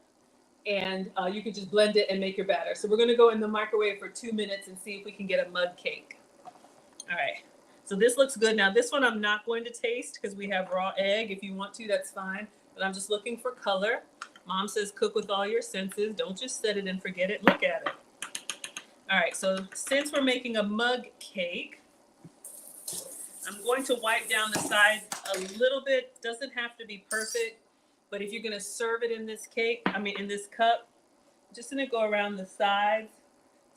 and you can just blend it and make your batter. So we're gonna go in the microwave for 2 minutes and see if we can get a mug cake. All right, so this looks good. Now this one I'm not going to taste because we have raw egg. If you want to, that's fine, but I'm just looking for color. Mom says cook with all your senses. Don't just set it and forget it, look at it. All right, so since we're making a mug cake, I'm going to wipe down the sides a little bit. Doesn't have to be perfect, but if you're gonna serve it in this cake, in this cup, just gonna go around the sides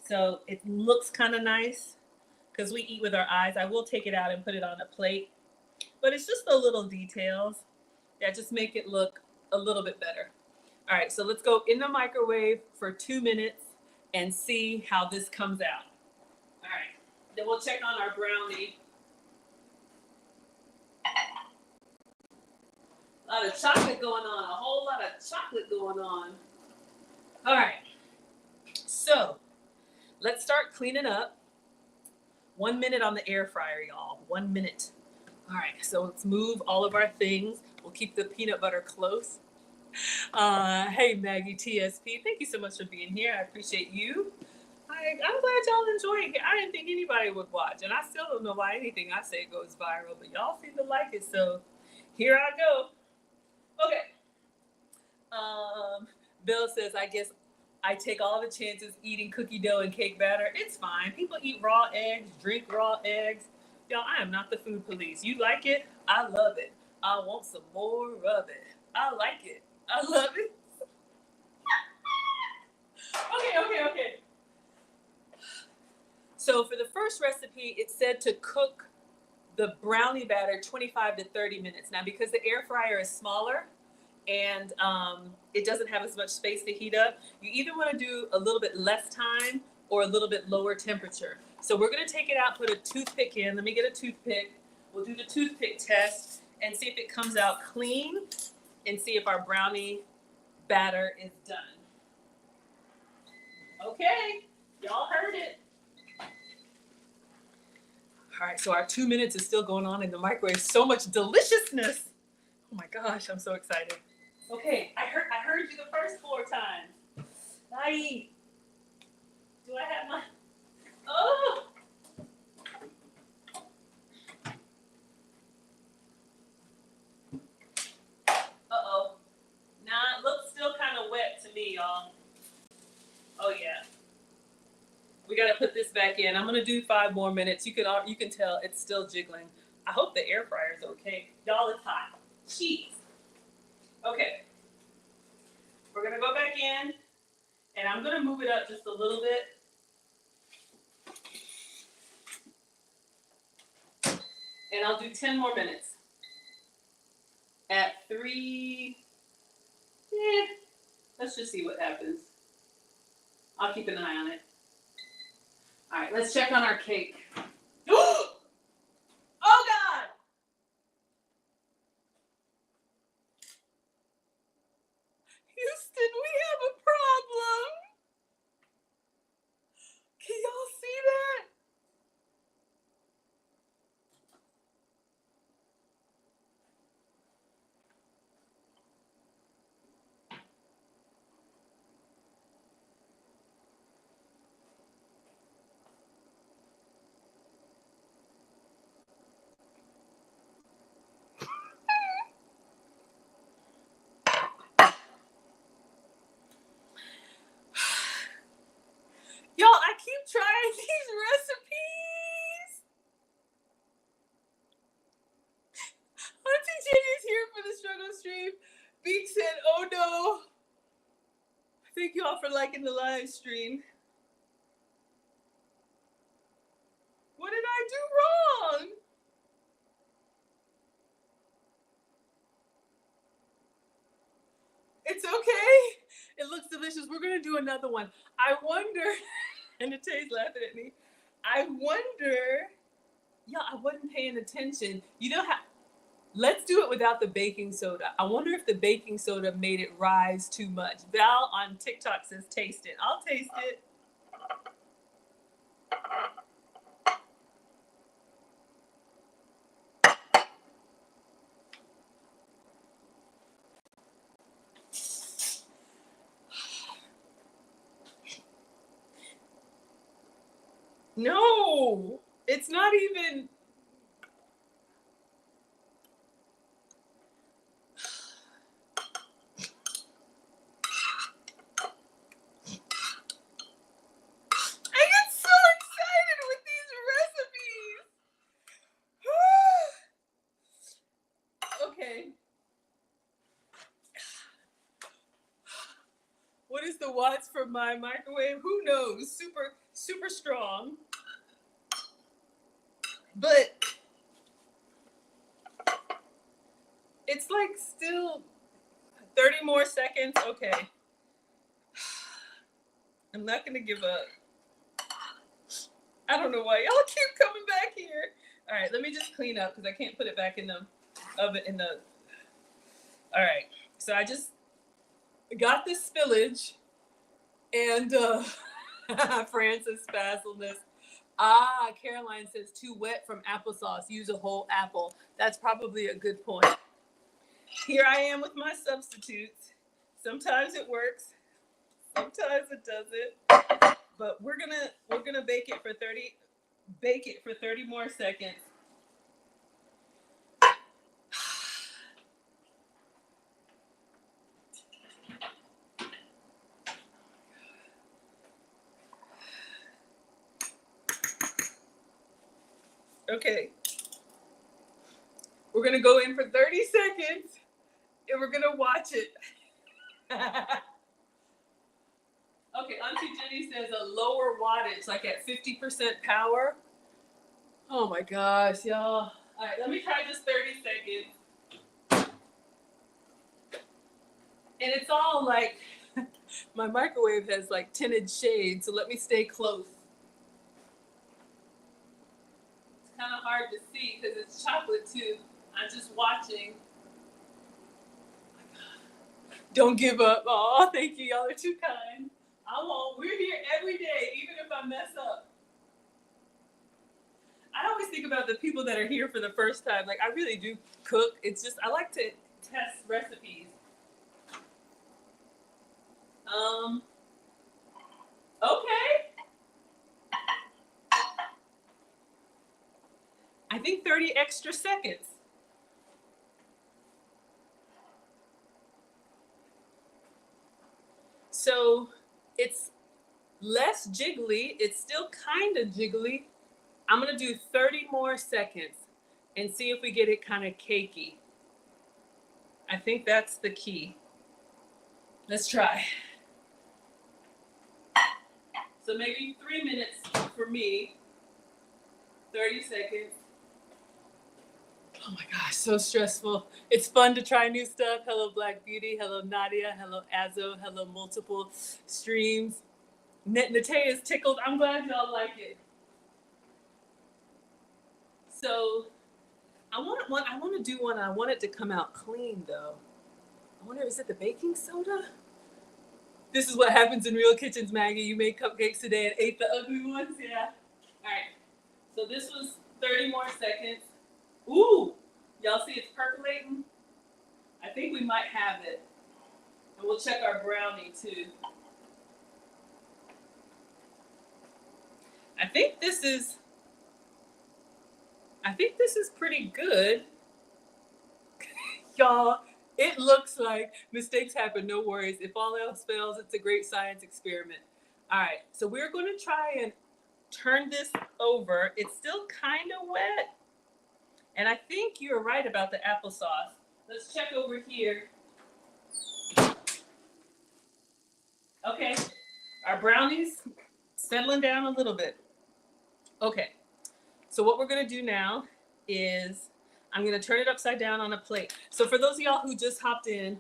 so it looks kind of nice because we eat with our eyes. I will take it out and put it on a plate, but it's just the little details that just make it look a little bit better. All right, so let's go in the microwave for 2 minutes and see how this comes out. All right, then we'll check on our brownie. A lot of chocolate going on, a whole lot of chocolate going on. All right, so let's start cleaning up. 1 minute on the air fryer, y'all, 1 minute. All right, so let's move all of our things. We'll keep the peanut butter close. Hey, Maggie TSP, thank you so much for being here. I appreciate you. I'm glad y'all enjoying it. I didn't think anybody would watch, and I still don't know why anything I say goes viral, but y'all seem to like it, so here I go. Okay. Bill says, I guess I take all the chances eating cookie dough and cake batter. It's fine. People eat raw eggs, drink raw eggs. Y'all, I am not the food police. You like it? I love it. I want some more of it. I like it. I love it. Okay. So for the first recipe, it said to cook the brownie batter 25 to 30 minutes. Now, because the air fryer is smaller and it doesn't have as much space to heat up, you either want to do a little bit less time or a little bit lower temperature. So we're going to take it out, put a toothpick in. Let me get a toothpick. We'll do the toothpick test and see if it comes out clean and see if our brownie batter is done. Okay, y'all heard it. All right, so our 2 minutes is still going on in the microwave. So much deliciousness. Oh my gosh, I'm so excited. Okay, I heard you the first 4 times. Bye. Do I have my... Oh! Uh-oh. Nah, it looks still kind of wet to me, y'all. Oh, yeah. We got to put this back in. I'm going to do 5 more minutes. You can tell it's still jiggling. I hope the air fryer is okay. Y'all, it's hot. Jeez. Okay. We're going to go back in, and I'm going to move it up just a little bit. And I'll do 10 more minutes. At 3, let's just see what happens. I'll keep an eye on it. All right, let's check on our cake. Oh, God! Houston, we have a problem. Can y'all see that? Y'all, I keep trying these recipes. Auntie Jenny's here for the struggle stream. Beak said, oh no. Thank you all for liking the live stream. What did I do wrong? It's okay. It looks delicious. We're going to do another one. I wonder, and Nate's laughing at me. I wonder, I wasn't paying attention. You know how, let's do it without the baking soda. I wonder if the baking soda made it rise too much. Val on TikTok says taste it. I'll taste it. No, it's not even. I get so excited with these recipes. Okay. What is the watts for my microwave? Who knows? Super, super strong. But it's like still 30 more seconds. Okay. I'm not going to give up. I don't know why y'all keep coming back here. All right, let me just clean up because I can't put it back in the oven. All right, so I just got this spillage and Francis Basilness. Caroline says too wet from applesauce. Use a whole apple. That's probably a good point. Here I am with my substitutes. Sometimes it works, sometimes it doesn't. But we're gonna bake it for 30 more seconds. Okay. We're gonna go in for 30 seconds and we're gonna watch it. Okay, Auntie Jenny says a lower wattage, like at 50% power. Oh my gosh, y'all. All right, let me try just 30 seconds. And it's all like, my microwave has like tinted shades, so let me stay close. It's kind of hard to see because it's chocolate too. I'm just watching. Don't give up. Oh, thank you. Y'all are too kind. I won't. We're here every day, even if I mess up. I always think about the people that are here for the first time. Like, I really do cook. It's just, I like to test recipes. Okay. I think 30 extra seconds. So it's less jiggly. It's still kind of jiggly. I'm going to do 30 more seconds and see if we get it kind of cakey. I think that's the key. Let's try. So maybe 3 minutes for me, 30 seconds. Oh my gosh, so stressful. It's fun to try new stuff. Hello, Black Beauty. Hello, Nadia. Hello, Azo. Hello, multiple streams. Nate is tickled. I'm glad y'all like it. So I want to do one. I want it to come out clean though. I wonder, is it the baking soda? This is what happens in real kitchens, Maggie. You made cupcakes today and ate the ugly ones? Yeah. All right. So this was 30 more seconds. Ooh, y'all see it's percolating? I think we might have it. And we'll check our brownie too. I think this is pretty good. Y'all, it looks like mistakes happen, no worries. If all else fails, it's a great science experiment. All right, so we're going to try and turn this over. It's still kind of wet. And I think you're right about the applesauce. Let's check over here. Okay, our brownies settling down a little bit. Okay, so what we're gonna do now is I'm gonna turn it upside down on a plate. So for those of y'all who just hopped in,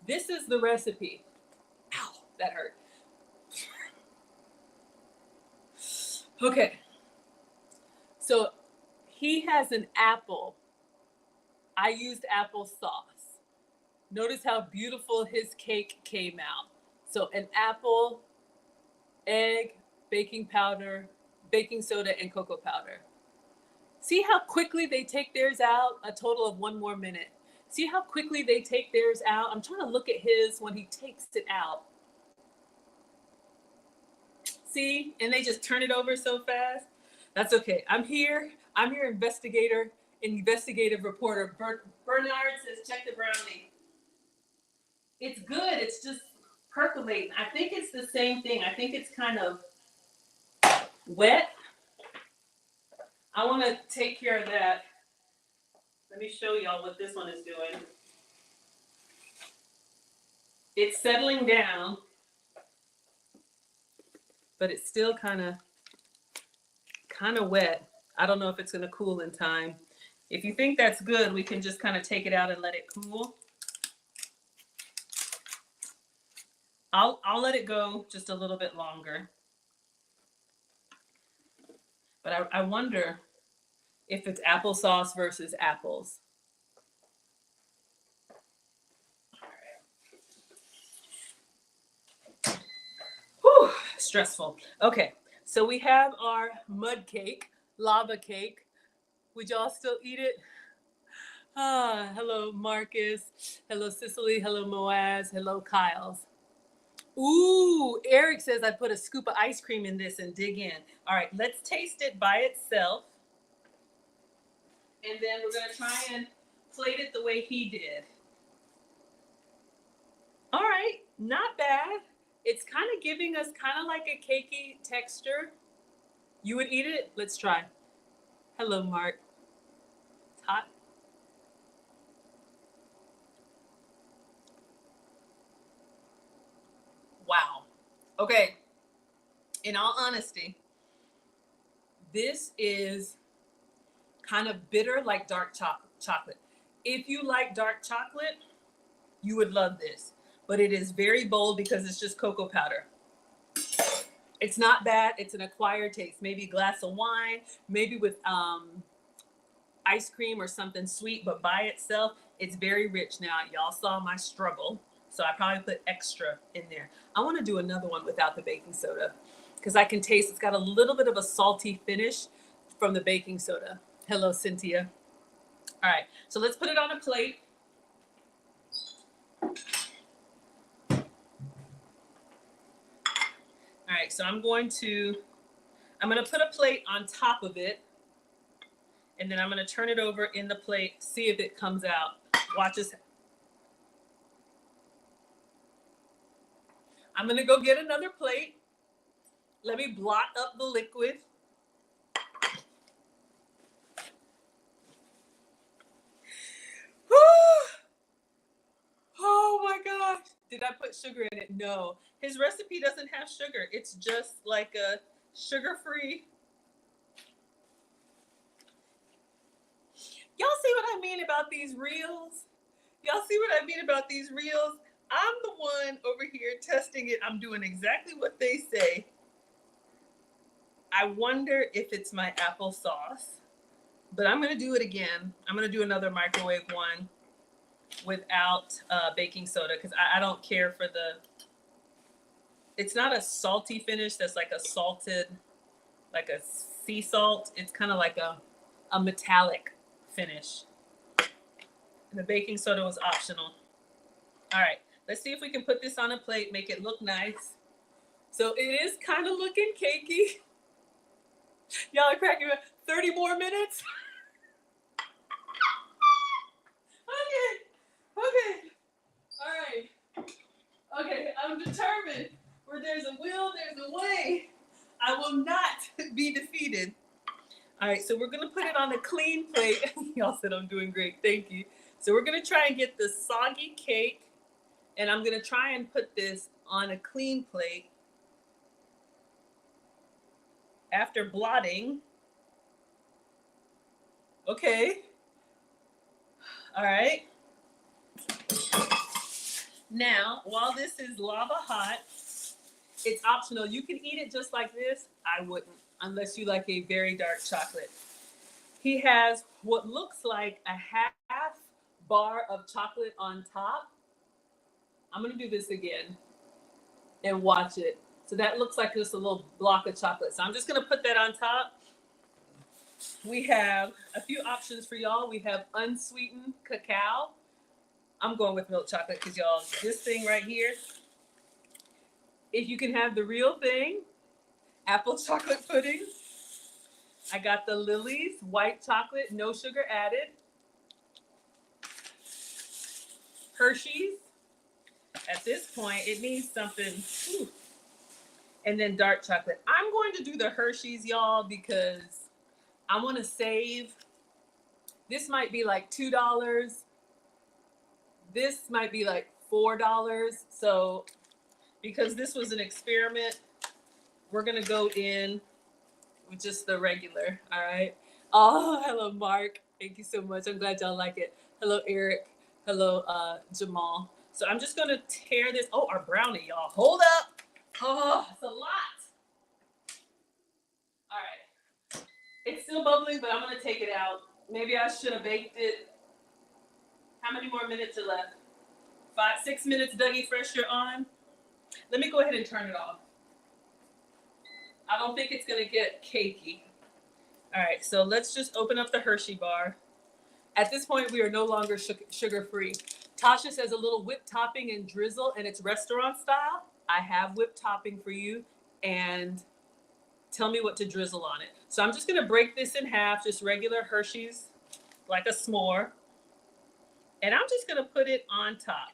this is the recipe. Ow, that hurt. Okay, so he has an apple. I used applesauce. Notice how beautiful his cake came out. So an apple, egg, baking powder, baking soda, and cocoa powder. See how quickly they take theirs out? A total of 1 more minute. See how quickly they take theirs out? I'm trying to look at his when he takes it out. See, and they just turn it over so fast. That's okay. I'm here. I'm your investigative reporter. Bernard says, check the brownie. It's good. It's just percolating. I think it's the same thing. I think it's kind of wet. I want to take care of that. Let me show y'all what this one is doing. It's settling down, but it's still kind of wet. I don't know if it's going to cool in time. If you think that's good, we can just kind of take it out and let it cool. I'll let it go just a little bit longer. But I wonder if it's applesauce versus apples. Whew, stressful. Okay, so we have our mud cake, lava cake. Would y'all still eat it? Ah, hello, Marcus. Hello, Cicely. Hello, Moaz. Hello, Kyles. Ooh, Eric says I put a scoop of ice cream in this and dig in. All right, let's taste it by itself. And then we're going to try and plate it the way he did. All right, not bad. It's kind of giving us kind of like a cakey texture. You would eat it? Let's try. Hello, Mark. It's hot. Wow. Okay. In all honesty, this is kind of bitter like dark chocolate. If you like dark chocolate, you would love this. But it is very bold because it's just cocoa powder. It's not bad. It's an acquired taste. Maybe a glass of wine, maybe with ice cream or something sweet, but by itself, it's very rich. Now, y'all saw my struggle, so I probably put extra in there. I want to do another one without the baking soda because I can taste it's got a little bit of a salty finish from the baking soda. Hello, Cynthia. All right, so let's put it on a plate. All right, so I'm going to put a plate on top of it, and then I'm going to turn it over in the plate, see if it comes out. Watch this. I'm going to go get another plate. Let me blot up the liquid. Oh my gosh. Did I put sugar in it? No. His recipe doesn't have sugar. It's just like a sugar-free. Y'all see what I mean about these reels? Y'all see what I mean about these reels? I'm the one over here testing it. I'm doing exactly what they say. I wonder if it's my applesauce, but I'm going to do it again. I'm going to do another microwave one without baking soda because I don't care for it's not a salty finish that's like a salted, like a sea salt. It's kind of like a metallic finish. And the baking soda was optional. All right, let's see if we can put this on a plate, make it look nice. So it is kind of looking cakey. Y'all are cracking me up. 30 more minutes? Okay. All right. Okay, I'm determined. Where there's a will, there's a way. I will not be defeated. All right, so we're going to put it on a clean plate. Y'all said I'm doing great. Thank you. So we're going to try and get the soggy cake, and I'm going to try and put this on a clean plate. After blotting. Okay. All right. Now, while this is lava hot, it's optional. You can eat it just like this. I wouldn't, unless you like a very dark chocolate. He has what looks like a half bar of chocolate on top. I'm going to do this again and watch it. So that looks like just a little block of chocolate. So I'm just going to put that on top. We have a few options for y'all. We have unsweetened cacao. I'm going with milk chocolate because y'all, this thing right here, if you can have the real thing, apple chocolate pudding. I got the Lily's white chocolate, no sugar added. Hershey's. At this point, it needs something. Ooh. And then dark chocolate. I'm going to do the Hershey's, y'all, because I want to save. This might be like $2. This might be like $4. So, because this was an experiment, we're going to go in with just the regular. All right. Oh, hello, Mark. Thank you so much. I'm glad y'all like it. Hello, Eric. Hello, Jamal. So I'm just going to tear this. Oh, our brownie, y'all. Hold up. Oh, it's a lot. All right. It's still bubbling, but I'm going to take it out. Maybe I should have baked it. How many more minutes are left? 6 minutes, Dougie Fresh, you're on. Let me go ahead and turn it off. I don't think it's going to get cakey. All right, so let's just open up the Hershey bar. At this point, we are no longer sugar-free. Tasha says a little whipped topping and drizzle, and it's restaurant style. I have whipped topping for you, and tell me what to drizzle on it. So I'm just going to break this in half, just regular Hershey's, like a s'more. And I'm just going to put it on top.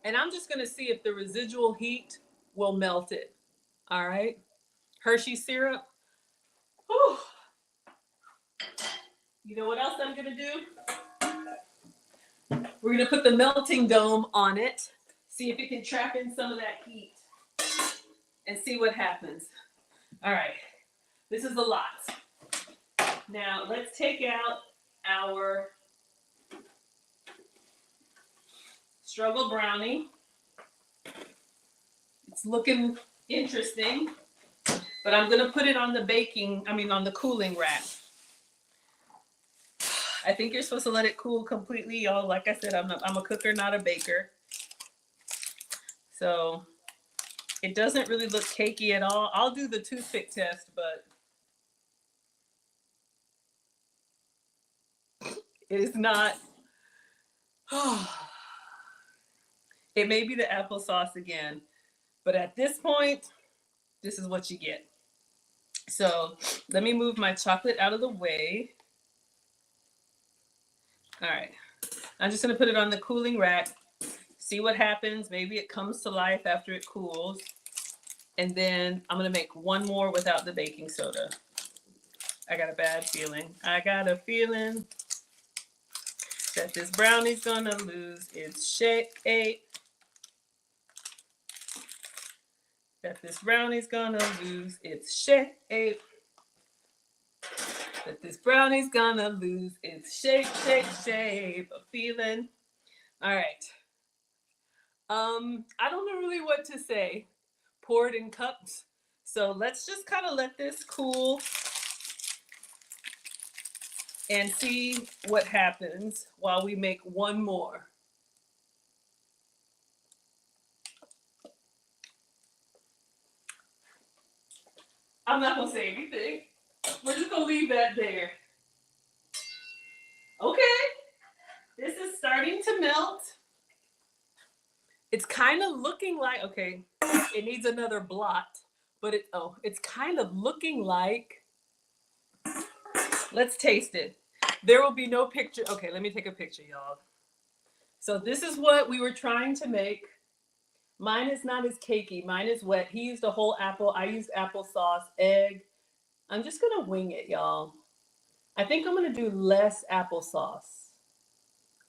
And I'm just going to see if the residual heat will melt it. All right. Hershey syrup. Whew. You know what else I'm going to do? We're going to put the melting dome on it. See if it can trap in some of that heat. And see what happens. All right. This is a lot. Now let's take out our struggle brownie. It's looking interesting, but I'm going to put it on the cooling rack. I think you're supposed to let it cool completely, y'all. Like I said, I'm a cooker, not a baker. So it doesn't really look cakey at all. I'll do the toothpick test, but it is not. It may be the applesauce again, but at this point, this is what you get. So let me move my chocolate out of the way. All right, I'm just gonna put it on the cooling rack, see what happens. Maybe it comes to life after it cools. And then I'm gonna make one more without the baking soda. I got a bad feeling. I got a feeling that this brownie's gonna lose its shape. That this brownie's gonna lose its shape. That this brownie's gonna lose its shape. A feeling. All right. I don't know really what to say. Pour it in cups. So let's just kind of let this cool and see what happens while we make one more. I'm not gonna say anything. We're just gonna leave that there. Okay, this is starting to melt. It's kind of looking like, okay, it needs another blot, but it's kind of looking like, let's taste it. There will be no picture. Okay, let me take a picture, y'all. So this is what we were trying to make. Mine is not as cakey. Mine is wet. He used a whole apple. I used applesauce, egg. I'm just going to wing it, y'all. I think I'm going to do less applesauce.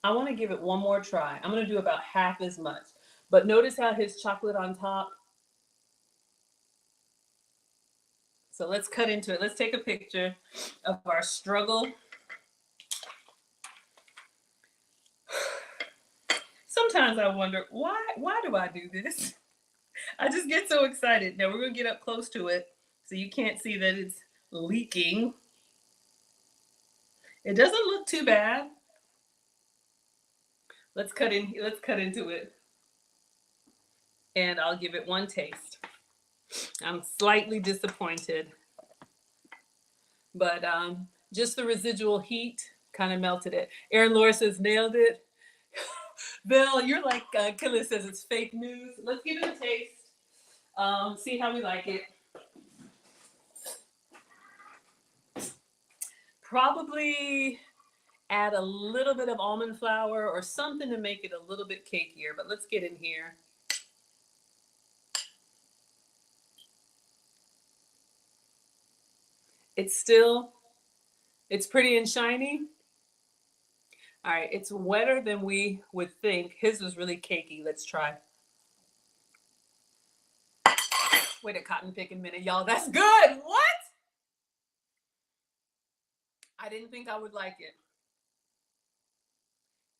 I want to give it one more try. I'm going to do about half as much. But notice how his chocolate on top. So let's cut into it. Let's take a picture of our struggle. Sometimes I wonder, why do I do this? I just get so excited. Now we're going to get up close to it so you can't see that it's leaking. It doesn't look too bad. Let's cut into it. And I'll give it one taste. I'm slightly disappointed. But just the residual heat kind of melted it. Erin Laura says, nailed it. Bill, you're like Killa says it's fake news. Let's give it a taste. See how we like it. Probably add a little bit of almond flour or something to make it a little bit cakier, but let's get in here. It's pretty and shiny. All right, it's wetter than we would think. His was really cakey. Let's try. Wait a cotton picking minute, y'all. That's good. What? I didn't think I would like it.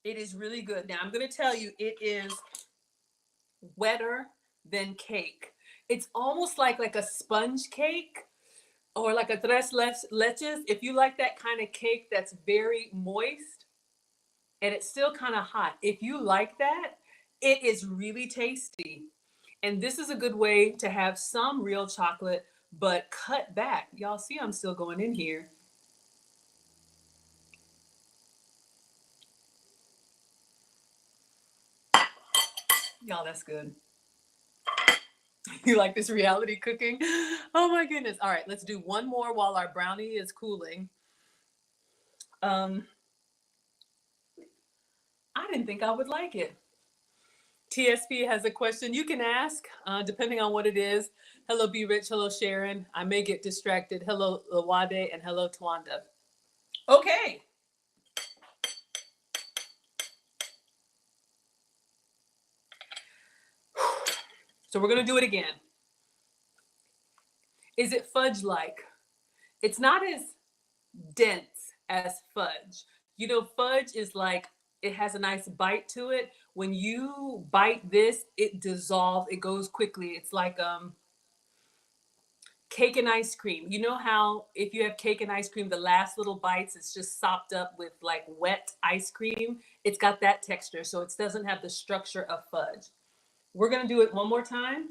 It is really good. Now I'm going to tell you, it is wetter than cake. It's almost like a sponge cake or like a tres leches. If you like that kind of cake that's very moist and it's still kind of hot, if you like that, it is really tasty. And this is a good way to have some real chocolate, but cut back. Y'all see I'm still going in here. Y'all, that's good. You like this reality cooking? Oh my goodness. All right, let's do one more while our brownie is cooling. I didn't think I would like it. TSP has a question you can ask, depending on what it is. Hello, Be Rich. Hello, Sharon. I may get distracted. Hello, Lawade, and hello, Twanda. Okay. So we're going to do it again. Is it fudge-like? It's not as dense as fudge. You know, fudge is like, it has a nice bite to it. When you bite this, it dissolves. It goes quickly. It's like cake and ice cream. You know how if you have cake and ice cream, the last little bites, it's just sopped up with like wet ice cream. It's got that texture, so it doesn't have the structure of fudge. We're going to do it one more time.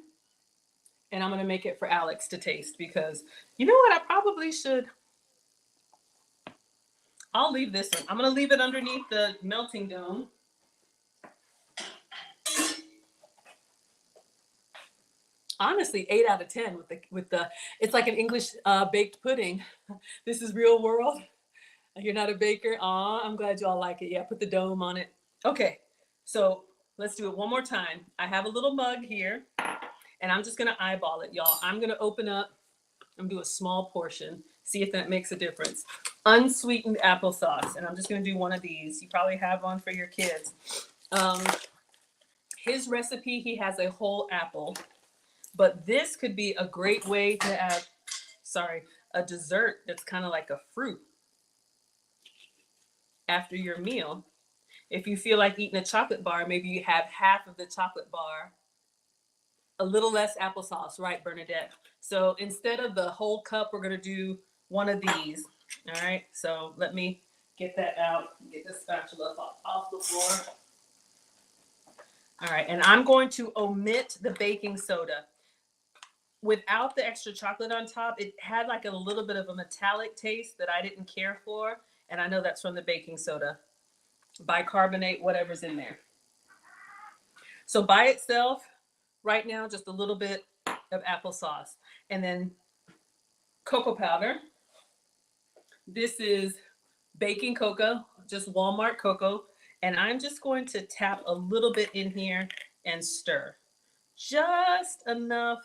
And I'm going to make it for Alex to taste because you know what? I probably should. I'll leave this one. I'm going to leave it underneath the melting dome. Honestly, 8 out of 10 with the it's like an English baked pudding. This is real world. You're not a baker. Aw, I'm glad you all like it. Yeah, put the dome on it. Okay, so let's do it one more time. I have a little mug here. And I'm just gonna eyeball it, y'all. I'm gonna open up, I'm gonna do a small portion, see if that makes a difference. Unsweetened applesauce, and I'm just gonna do one of these. You probably have one for your kids. His recipe, he has a whole apple, but this could be a great way to have, a dessert that's kind of like a fruit after your meal. If you feel like eating a chocolate bar, maybe you have half of the chocolate bar, a little less applesauce, right, Bernadette? So instead of the whole cup, we're gonna do one of these. All right, so let me get that out, get the spatula off the floor. All right, and I'm going to omit the baking soda. Without the extra chocolate on top, it had like a little bit of a metallic taste that I didn't care for, and I know that's from the baking soda. Bicarbonate, whatever's in there. So by itself, right now, just a little bit of applesauce. And then cocoa powder. This is baking cocoa, just Walmart cocoa. And I'm just going to tap a little bit in here and stir. Just enough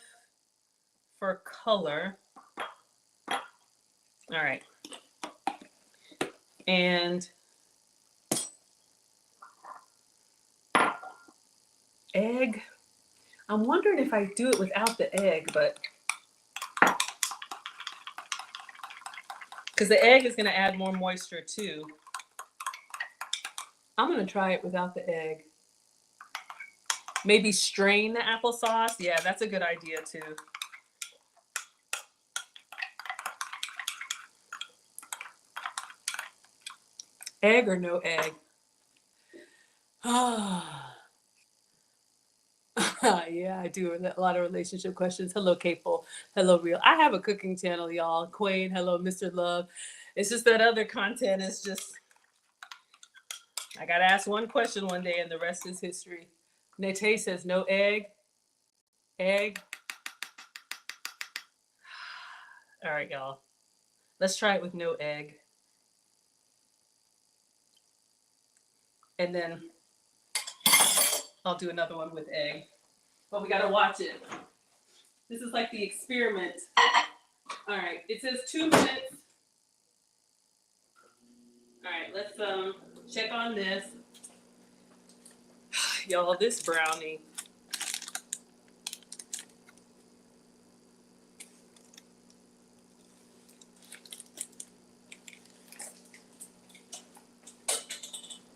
for color. All right. And egg. I'm wondering if I do it without the egg, but because the egg is going to add more moisture too. I'm going to try it without the egg. Maybe strain the applesauce. Yeah, that's a good idea too. Egg or no egg? Ah. Yeah, I do a lot of relationship questions. Hello, Capel. Hello, Real. I have a cooking channel, y'all. Quain, hello, Mr. Love. It's just that other content is just, I got to ask one question one day and the rest is history. Nate says no egg. Egg. All right, y'all. Let's try it with no egg. And then I'll do another one with egg. But we gotta watch it. This is like the experiment. All right, it says 2 minutes. All right, let's check on this. Y'all, this brownie.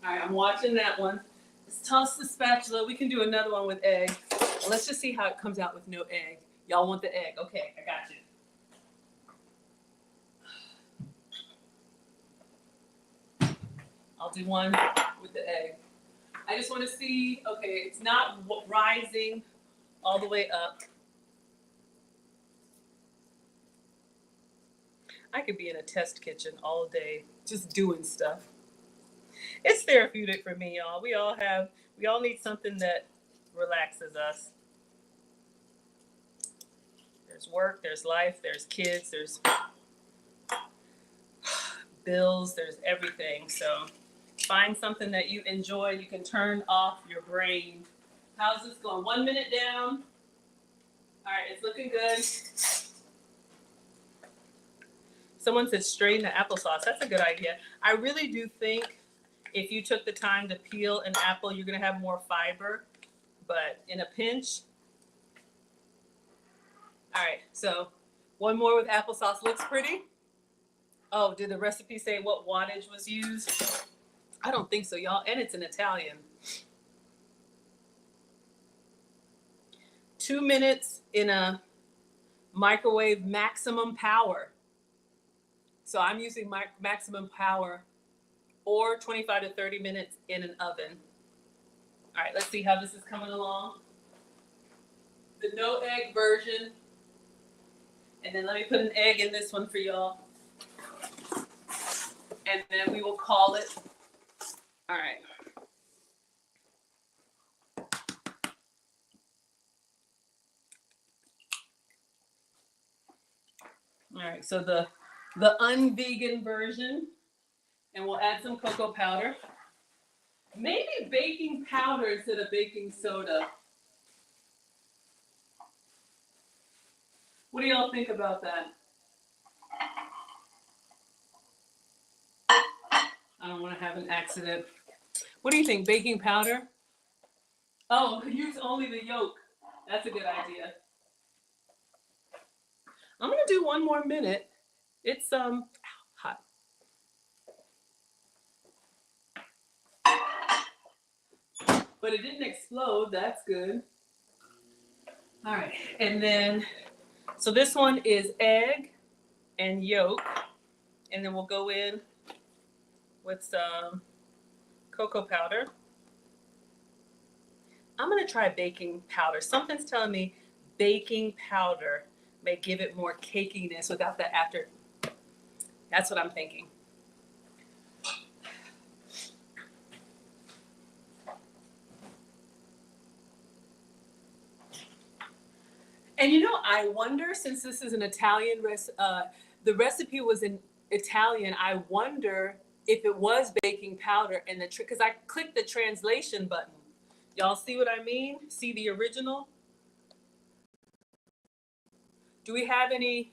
All right, I'm watching that one. Let's toss the spatula. We can do another one with egg. Let's just see how it comes out with no egg. Y'all want the egg? Okay, I got you. I'll do one with the egg. I just want to see, okay, it's not rising all the way up. I could be in a test kitchen all day just doing stuff. It's therapeutic for me, y'all. We all need something that relaxes us. There's work, there's life, there's kids, there's bills, there's everything. So find something that you enjoy. You can turn off your brain. How's this going? 1 minute down. All right, it's looking good. Someone said strain the applesauce. That's a good idea. I really do think if you took the time to peel an apple, you're going to have more fiber. But in a pinch. All right, so one more with applesauce. Looks pretty. Oh, did the recipe say what wattage was used? I don't think so, y'all. And it's in Italian. 2 minutes in a microwave maximum power. So I'm using my maximum power, or 25 to 30 minutes in an oven. All right, let's see how this is coming along. The no egg version. And then let me put an egg in this one for y'all. And then we will call it. All right. All right, so the unvegan version, and we'll add some cocoa powder. Maybe baking powder instead of baking soda. What do y'all think about that? I don't want to have an accident. What do you think, baking powder? Oh, use only the yolk. That's a good idea. I'm gonna do 1 more minute. It's hot. But it didn't explode, that's good. All right, and then, so this one is egg and yolk, and then we'll go in with some cocoa powder. I'm gonna try baking powder. Something's telling me baking powder may give it more cakiness without that after. That's what I'm thinking. And you know, I wonder, since this is an Italian the recipe was in Italian, I wonder if it was baking powder and because I clicked the translation button. Y'all see what I mean? See the original? Do we have any,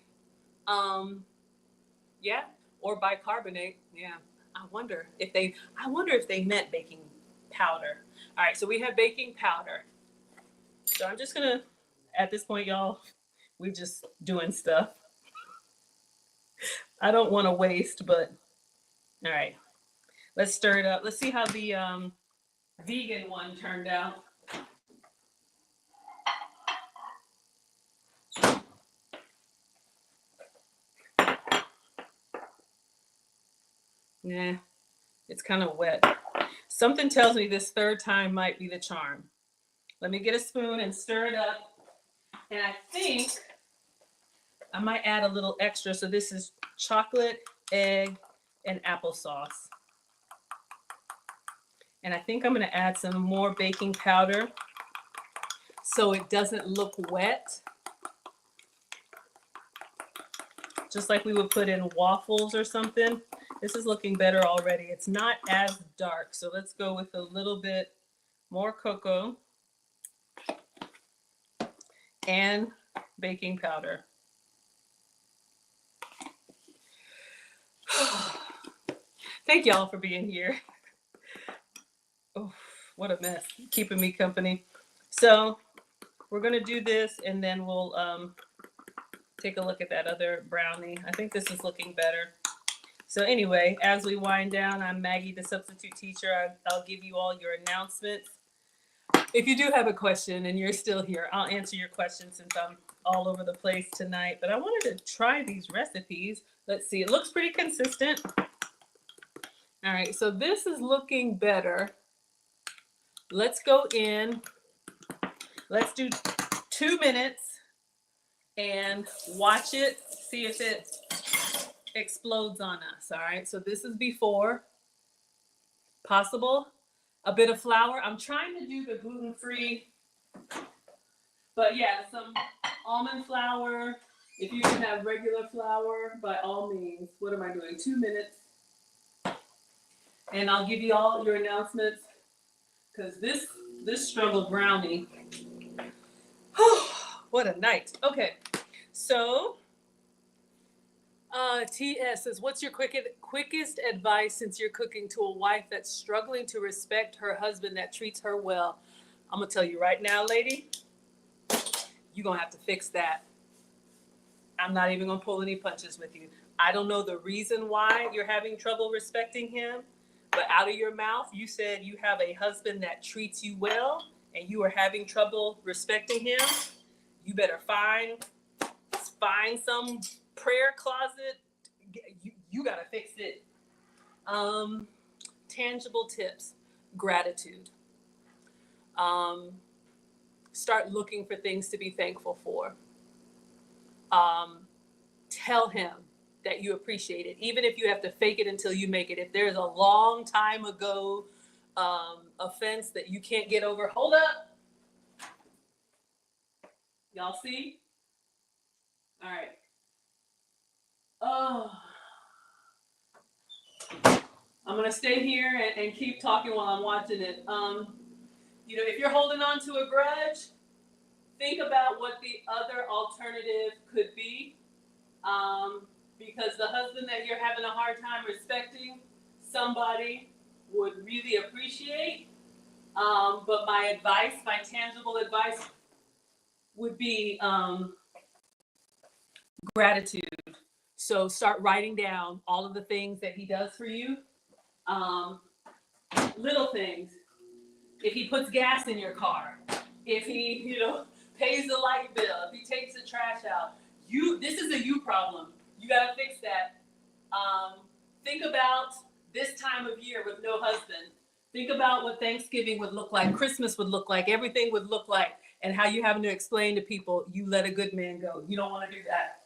yeah, or bicarbonate? Yeah, I wonder if they meant baking powder. All right, so we have baking powder. So I'm just gonna, at this point, y'all, we just doing stuff. I don't want to waste, but all right, let's stir it up. Let's see how the vegan one turned out. Nah, it's kind of wet. Something tells me this third time might be the charm. Let me get a spoon and stir it up. And I think I might add a little extra. So this is chocolate, egg, and applesauce. And I think I'm gonna add some more baking powder so it doesn't look wet. Just like we would put in waffles or something. This is looking better already. It's not as dark, so let's go with a little bit more cocoa and baking powder. Thank y'all for being here. Oh, what a mess, keeping me company. So we're gonna do this and then we'll take a look at that other brownie. I think this is looking better. So anyway, as we wind down, I'm Maggie, the substitute teacher. I'll give you all your announcements. If you do have a question and you're still here, I'll answer your question since I'm all over the place tonight. But I wanted to try these recipes. Let's see, it looks pretty consistent. All right, so this is looking better. Let's go in. Let's do 2 minutes and watch it, see if it explodes on us. All right, so this is before. Possible. A bit of flour. I'm trying to do the gluten-free, but yeah, some almond flour. If you can have regular flour, by all means. What am I doing? 2 minutes. And I'll give you all your announcements because this struggle brownie. What a night. Okay, so TS says, what's your quickest advice since you're cooking to a wife that's struggling to respect her husband that treats her well? I'm gonna tell you right now, lady, you're gonna have to fix that. I'm not even gonna pull any punches with you. I don't know the reason why you're having trouble respecting him, but out of your mouth, you said you have a husband that treats you well and you are having trouble respecting him. You better find some prayer closet. You gotta fix it. Tangible tips. Gratitude. Start looking for things to be thankful for. Tell him that you appreciate it, even if you have to fake it until you make it. If there's a long time ago offense that you can't get over, hold up. Y'all see? All right. Oh, I'm gonna stay here and keep talking while I'm watching it. If you're holding on to a grudge, think about what the other alternative could be. Because the husband that you're having a hard time respecting, somebody would really appreciate. But my advice, my tangible advice would be gratitude. So start writing down all of the things that he does for you. Little things. If he puts gas in your car, if he, pays the light bill, if he takes the trash out, this is a you problem. You gotta fix that. Think about this time of year with no husband. Think about what Thanksgiving would look like, Christmas would look like, everything would look like, and how you having to explain to people you let a good man go. You don't want to do that.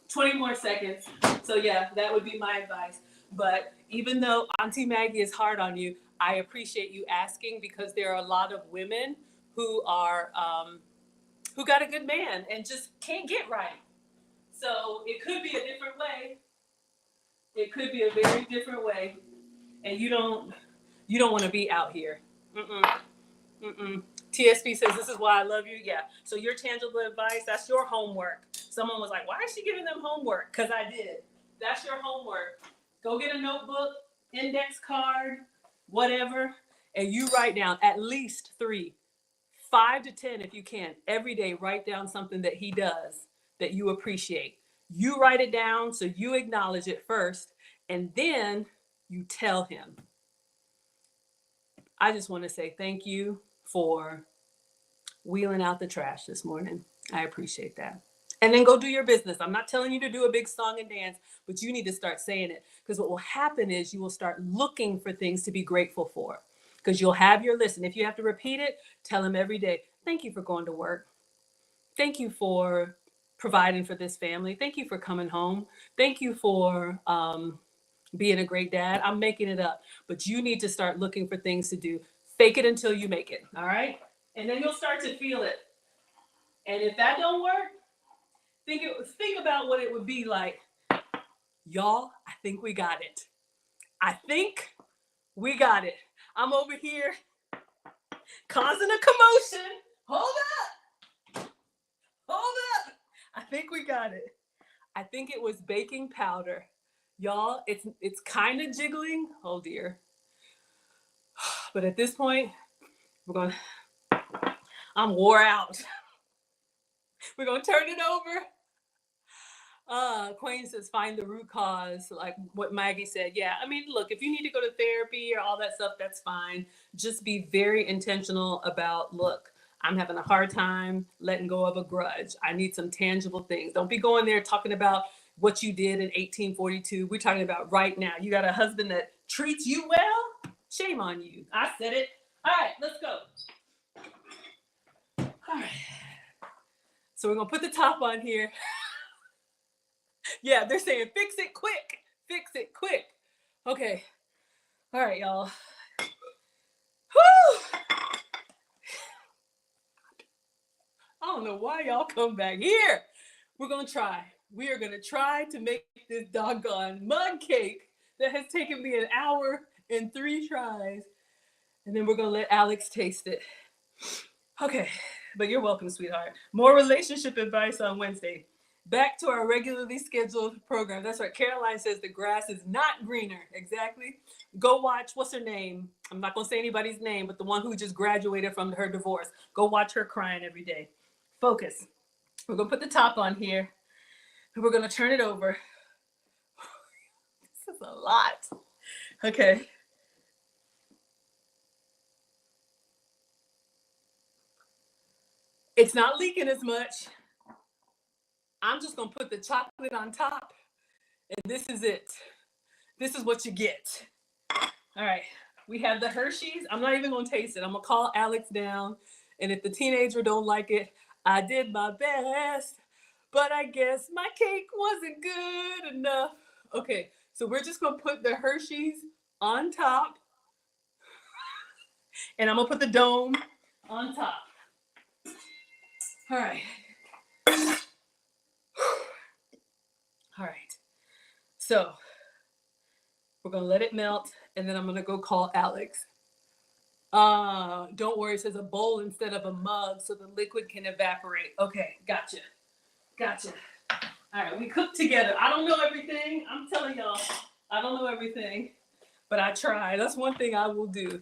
20 more seconds. So yeah, that would be my advice. But even though Auntie Maggie is hard on you, I appreciate you asking because there are a lot of women who are who got a good man and just can't get right. So it could be a different way. It could be a very different way, and you don't want to be out here. TSP says this is why I love you. Yeah. So your tangible advice, that's your homework. Someone was like, why is she giving them homework? Because I did. That's your homework. Go get a notebook, index card, whatever, and you write down at least 3, 5 to 10 if you can. Every day, write down something that he does that you appreciate. You write it down so you acknowledge it first, and then you tell him. I just want to say thank you for wheeling out the trash this morning. I appreciate that. And then go do your business. I'm not telling you to do a big song and dance, but you need to start saying it. Because what will happen is you will start looking for things to be grateful for. Because you'll have your list. And if you have to repeat it, tell him every day, thank you for going to work. Thank you for providing for this family. Thank you for coming home. Thank you for being a great dad. I'm making it up. But you need to start looking for things to do. Fake it until you make it. All right? And then you'll start to feel it. And if that don't work, think about what it would be like Y'all, I think we got it. I think we got it. I'm over here causing a commotion. Hold up. Hold up. I think we got it. I think it was baking powder. Y'all, it's kind of jiggling. Oh dear. But at this point, I'm wore out. We're gonna turn it over. Queen says find the root cause, like what Maggie said. Yeah, I mean, look, if you need to go to therapy or all that stuff, that's fine. Just be very intentional about, look, I'm having a hard time letting go of a grudge. I need some tangible things. Don't be going there talking about what you did in 1842. We're talking about right now. You got a husband that treats you well? Shame on you. I said it. All right, let's go. All right. So we're gonna put the top on here. Yeah, they're saying fix it quick. Fix it quick. Okay. All right, y'all. Whew. I don't know why y'all come back here. We're going to try. We are going to try to make this doggone mug cake that has taken me an hour and 3 tries. And then we're going to let Alex taste it. Okay. But you're welcome, sweetheart. More relationship advice on Wednesday. Back to our regularly scheduled program. That's right. Caroline says the grass is not greener. Exactly. Go watch, what's her name? I'm not going to say anybody's name, but the one who just graduated from her divorce. Go watch her crying every day. Focus. We're going to put the top on here. And we're going to turn it over. This is a lot. Okay. It's not leaking as much. I'm just going to put the chocolate on top. And this is it. This is what you get. All right. We have the Hershey's. I'm not even going to taste it. I'm going to call Alex down. And if the teenager don't like it, I did my best. But I guess my cake wasn't good enough. Okay. So we're just going to put the Hershey's on top. And I'm going to put the dome on top. All right. All right. So we're going to let it melt. And then I'm going to go call Alex. Don't worry, it says a bowl instead of a mug so the liquid can evaporate. Okay, gotcha. All right, we cook together. I don't know everything. I'm telling y'all, I don't know everything, but I try. That's one thing I will do.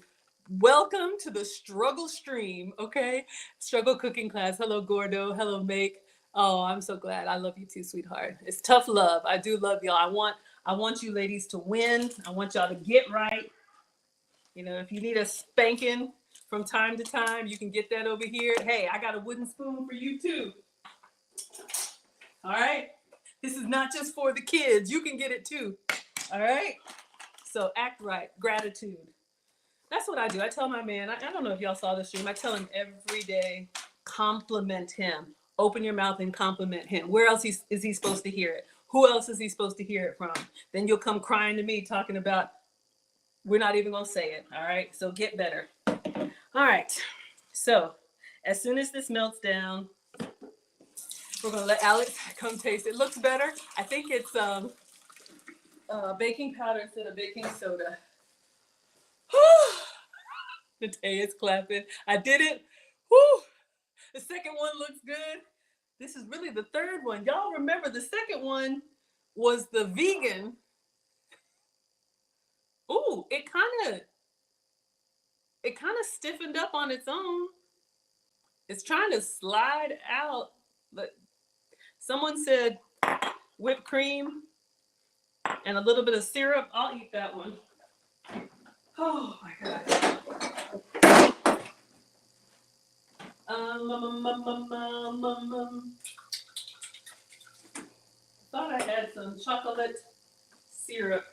Welcome to the struggle stream, okay? Struggle cooking class. Hello, Gordo. Hello, Make. Oh, I'm so glad. I love you too, sweetheart. It's tough love. I do love y'all. I want you ladies to win. I want y'all to get right. You know, if you need a spanking from time to time, you can get that over here. Hey, I got a wooden spoon for you too. All right? This is not just for the kids. You can get it too. All right? So act right. Gratitude. That's what I do. I tell my man, I don't know if y'all saw the stream. I tell him every day, compliment him. Open your mouth and compliment him. Where else is he supposed to hear it? Who else is he supposed to hear it from? Then you'll come crying to me talking about, we're not even going to say it. All right? So get better. All right. So as soon as this melts down, we're going to let Alex come taste it. Looks better. I think it's baking powder instead of baking soda. Natea is clapping. I did it. Woo! The second one looks good. This is really the third one. Y'all remember the second one was the vegan. Ooh, it kind of stiffened up on its own. It's trying to slide out, but someone said whipped cream and a little bit of syrup. I'll eat that one. Oh my God. Thought I had some chocolate syrup.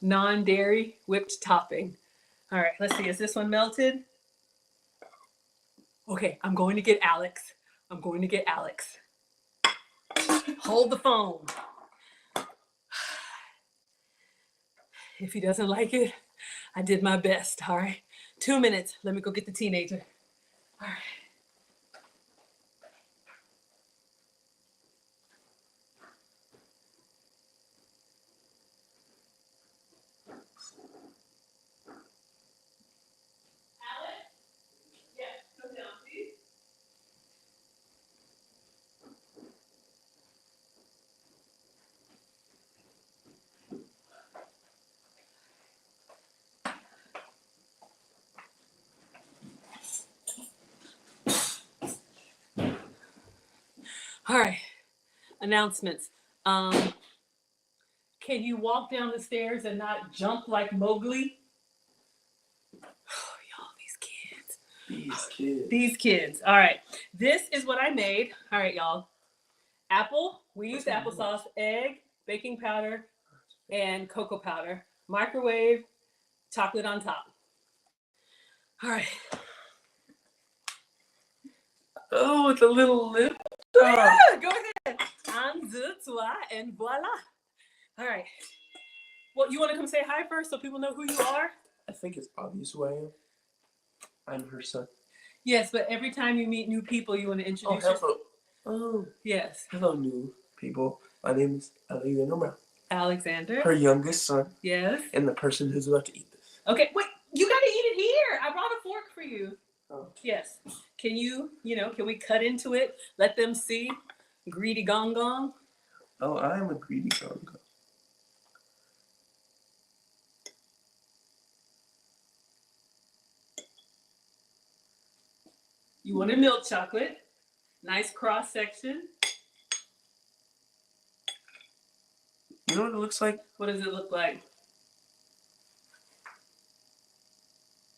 Non-dairy whipped topping. All right, let's see. Is this one melted? Okay, I'm going to get Alex. Hold the phone. If he doesn't like it, I did my best. All right, 2 minutes. Let me go get the teenager. All right. All right. Announcements. Can you walk down the stairs and not jump like Mowgli? Oh, y'all, these kids. All right. This is what I made. All right, y'all. Apple. We used applesauce, egg, baking powder, and cocoa powder. Microwave, chocolate on top. All right. Oh, with a little lip. Yeah, go ahead. Un, deux, trois, and voila. All right. Well, you want to come say hi first so people know who you are? I think it's obvious who I am. I'm her son. Yes, but every time you meet new people, you want to introduce yourself. Oh, Yes. hello, new people. My name is Alexander. Alexander. Her youngest son. Yes. And the person who's about to eat this. Okay, wait. You got to eat it here. I brought a fork for you. Oh. Yes. Can can we cut into it? Let them see. Greedy gong gong. Oh, I am a greedy gong. You want a milk chocolate. Nice cross section. You know what it looks like? What does it look like?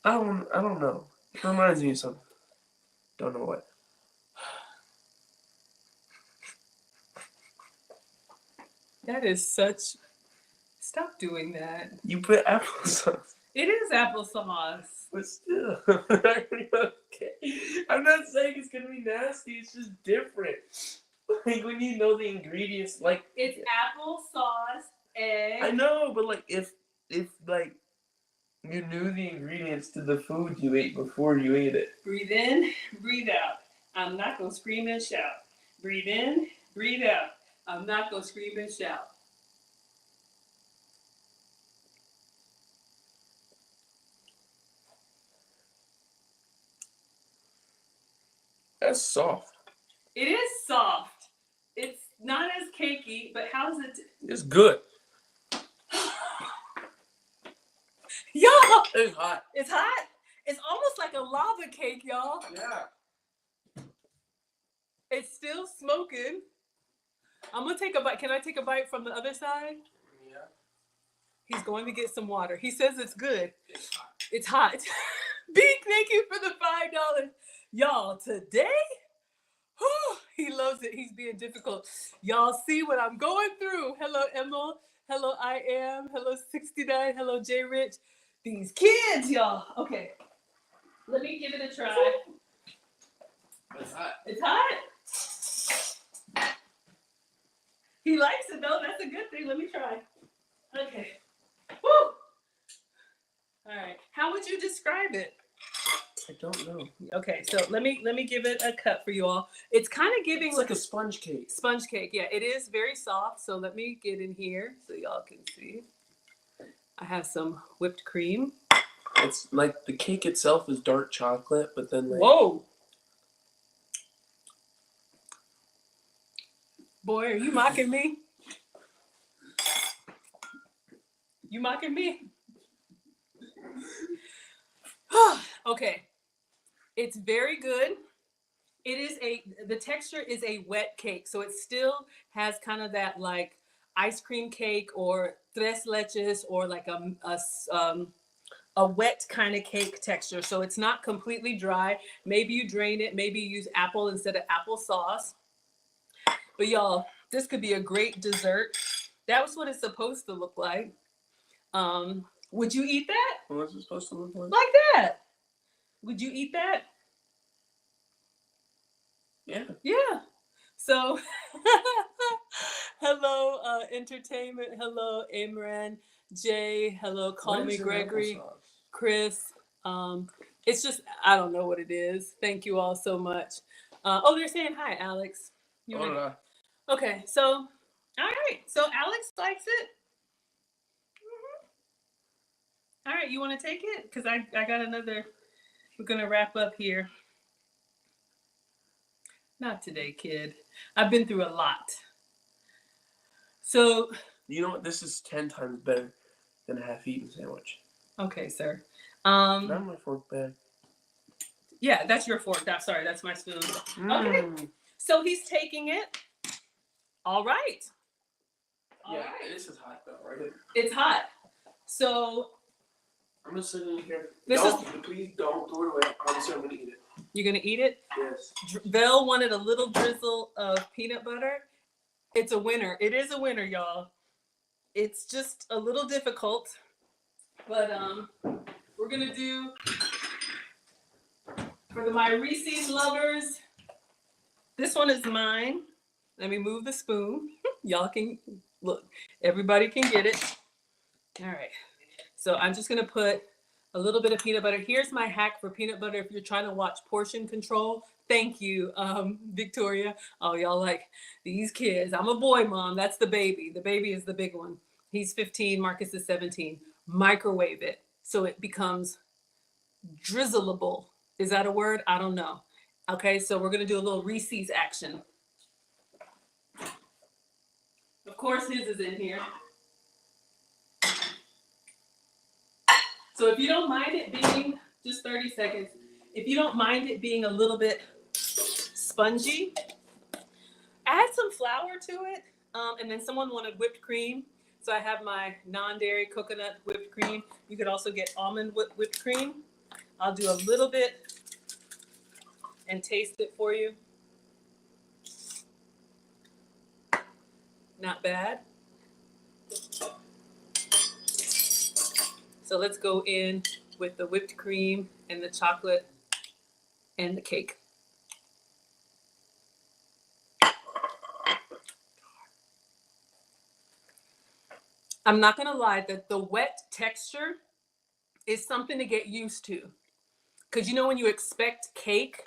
I don't know. It reminds me of something. Don't know what. That is such... Stop doing that. You put applesauce. It is applesauce. But still, okay. I'm not saying it's gonna be nasty. It's just different. Like when you know the ingredients, like It's applesauce, egg. I know, but like if like you knew the ingredients to the food you ate before you ate it. Breathe in, breathe out. I'm not gonna scream and shout. Breathe in, breathe out. I'm not gonna scream and shout. That's soft. It is soft. It's not as cakey, but how's it? It's good. Y'all, It's hot. it's hot. It's almost like a lava cake, y'all. Yeah. It's still smoking. I'm gonna take a bite. Can I take a bite from the other side? Yeah. He's going to get some water. He says it's good. It's hot. It's hot. Beak, thank you for the $5. Y'all, today, whew, he loves it. He's being difficult. Y'all see what I'm going through. Hello, Emma. Hello, I am. Hello, 69. Hello, J Rich. These kids, y'all. Okay. Let me give it a try. It's hot. It's hot. He likes it though. That's a good thing. Let me try. Okay. Woo! All right. How would you describe it? I don't know. Okay, so let me give it a cut for you all. It's kind of giving It's like a sponge cake. sponge cake. Yeah, it is very soft. So let me get in here so y'all can see. I have some whipped cream. It's like the cake itself is dark chocolate, but then like Whoa! Boy, are you mocking me? You mocking me? Okay. It's very good. The texture is a wet cake. So it still has kind of that like ice cream cake or tres leches or like a wet kind of cake texture. So it's not completely dry. Maybe you drain it. Maybe you use apple instead of applesauce. But y'all, this could be a great dessert. That was what it's supposed to look like. Would you eat that? What's it supposed to look like? Like that? Would you eat that? Yeah. Yeah. So, hello, entertainment. Hello, Imran, Jay. Hello, call What me is an Gregory, applesauce? Chris. It's just I don't know what it is. Thank you all so much. Oh, they're saying hi, Alex. You wanna- Hola. Okay, so all right. So Alex likes it. All right, you want to take it? Because I got another. We're gonna wrap up here. Not today, kid. I've been through a lot. So, You know what? This is 10 times better than a half-eaten sandwich. okay, sir. Not my fork bag. Yeah, that's your fork. Sorry, that's my spoon. Okay. So he's taking it. All right. All Yeah, right. this is hot though, right? It's hot. So I'm gonna sit in here. This Please don't throw it away. I'm just gonna eat it. you're gonna eat it. Yes. Vel wanted a little drizzle of peanut butter. It's a winner. It is a winner, y'all. It's just a little difficult, but we're gonna do for my Reese's lovers. This one is mine. Let me move the spoon. Y'all can look. Everybody can get it. All right. So I'm just gonna put a little bit of peanut butter. Here's my hack for peanut butter if you're trying to watch portion control. Thank you, Victoria. Oh, y'all like these kids. I'm a boy mom. That's the baby. The baby is the big one. He's 15. Marcus is 17. Microwave it so it becomes drizzleable. Is that a word? I don't know. Okay, so we're gonna do a little Reese's action. Of course, his is in here. So if you don't mind it being just 30 seconds, if you don't mind it being a little bit spongy, add some flour to it. And then someone wanted whipped cream. So I have my non-dairy coconut whipped cream. You could also get almond whipped cream. I'll do a little bit and taste it for you. Not bad. So let's go in with the whipped cream and the chocolate and the cake. I'm not gonna lie, that the wet texture is something to get used to. Cause you know when you expect cake,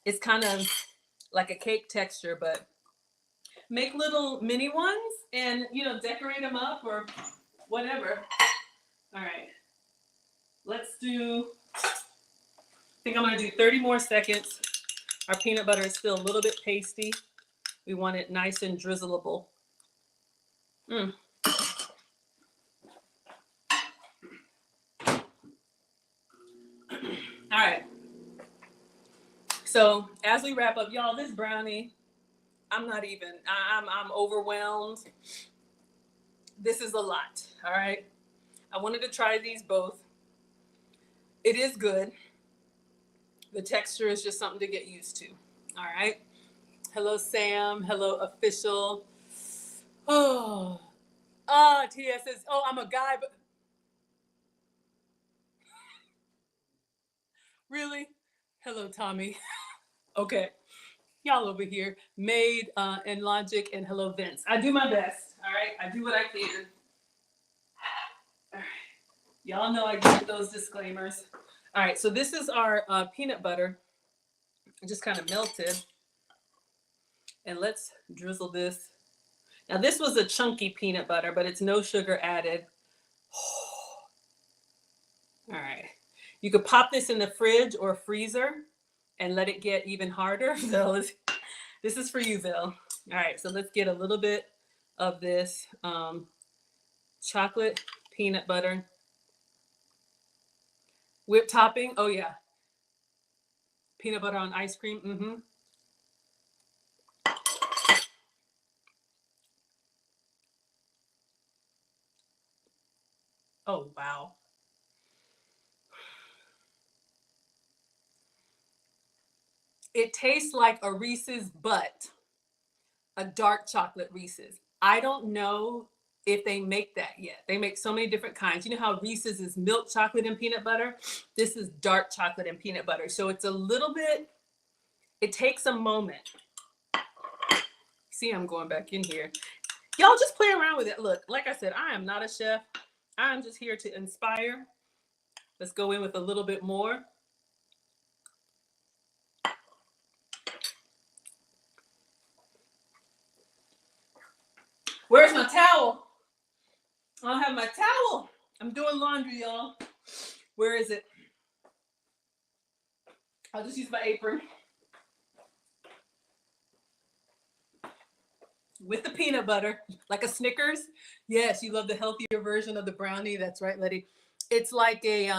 it's kind of like a cake texture, but make little mini ones and decorate them up or whatever. All right. Let's do, I think I'm gonna do 30 more seconds. Our peanut butter is still a little bit pasty. We want it nice and drizzleable. All right. So as we wrap up, y'all, this brownie, I'm overwhelmed. This is a lot. All right. I wanted to try these both. It is good. The texture is just something to get used to. All right. Hello, Sam. Hello, official. Tia says, oh, I'm a guy, but really? Hello, Tommy. Okay. Y'all over here. Made and Logic and hello, Vince. I do my best. All right. I do what I can. All right. Y'all know I give those disclaimers. All right. So this is our peanut butter. Just kind of melted. And let's drizzle this. Now this was a chunky peanut butter, but it's no sugar added. All right. You could pop this in the fridge or freezer and let it get even harder. This is for you, Vil. All right, so let's get a little bit of this chocolate peanut butter. Whipped topping. Oh, yeah. Peanut butter on ice cream. Mm-hmm. Oh, wow. It tastes like a Reese's, but a dark chocolate Reese's. I don't know if they make that yet. They make so many different kinds. You know how Reese's is milk chocolate and peanut butter? This is dark chocolate and peanut butter. So it's a little bit, it takes a moment. See, I'm going back in here. Y'all just play around with it. Look, like I said, I am not a chef. I'm just here to inspire. Let's go in with a little bit more. Where's my towel? I don't have my towel. I'm doing laundry, y'all. Where is it? I'll just use my apron. With the peanut butter, like a Snickers. Yes, you love the healthier version of the brownie. That's right, Letty. It's like a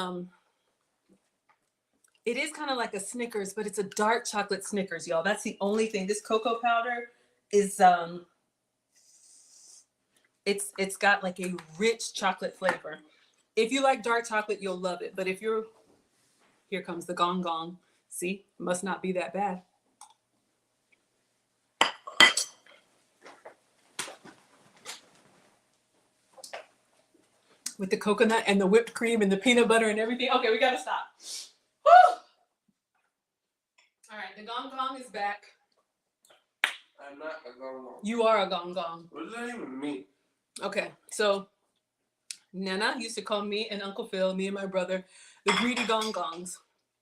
It is kind of like a Snickers, but it's a dark chocolate Snickers, y'all. That's the only thing. This cocoa powder is it's got like a rich chocolate flavor. If you like dark chocolate, you'll love it. But if you're, here comes the gong gong. See, must not be that bad. With the coconut and the whipped cream and the peanut butter and everything. Okay, we gotta stop. Woo! All right, the gong gong is back. I'm not a gong gong. You are a gong gong. What does that even mean? Okay, so Nana used to call me and Uncle Phil, me and my brother, the greedy gong gongs.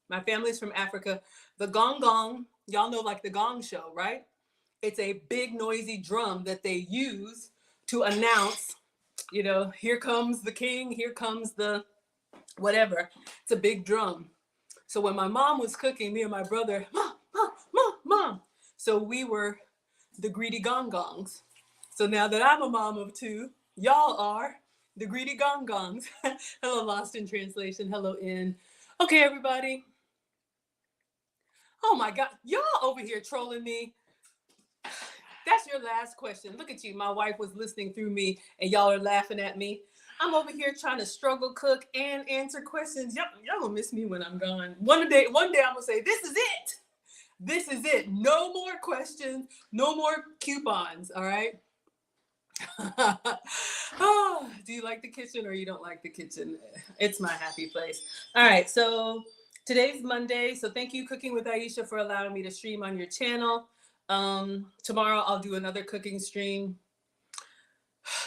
My family's from Africa. The gong gong, y'all know like the Gong Show, right? It's a big noisy drum that they use to announce, you know, here comes the king, here comes the whatever. It's a big drum. So when my mom was cooking, me and my brother, mom, mom, mom, mom. So we were the greedy gong gongs. So now that I'm a mom of two, y'all are the greedy gong gongs. Hello, Lost in Translation. Hello, in. Okay, everybody. Oh my God, y'all over here trolling me. That's your last question. Look at you. My wife was listening through me and y'all are laughing at me. I'm over here trying to struggle cook and answer questions. Y'all gonna miss me when I'm gone. One day I'm gonna say, this is it. This is it. No more questions, no more coupons, all right? Oh, do you like the kitchen or you don't like the kitchen? It's my happy place. All right, so today's Monday. So thank you, Cooking with Aisha, for allowing me to stream on your channel. Tomorrow I'll do another cooking stream.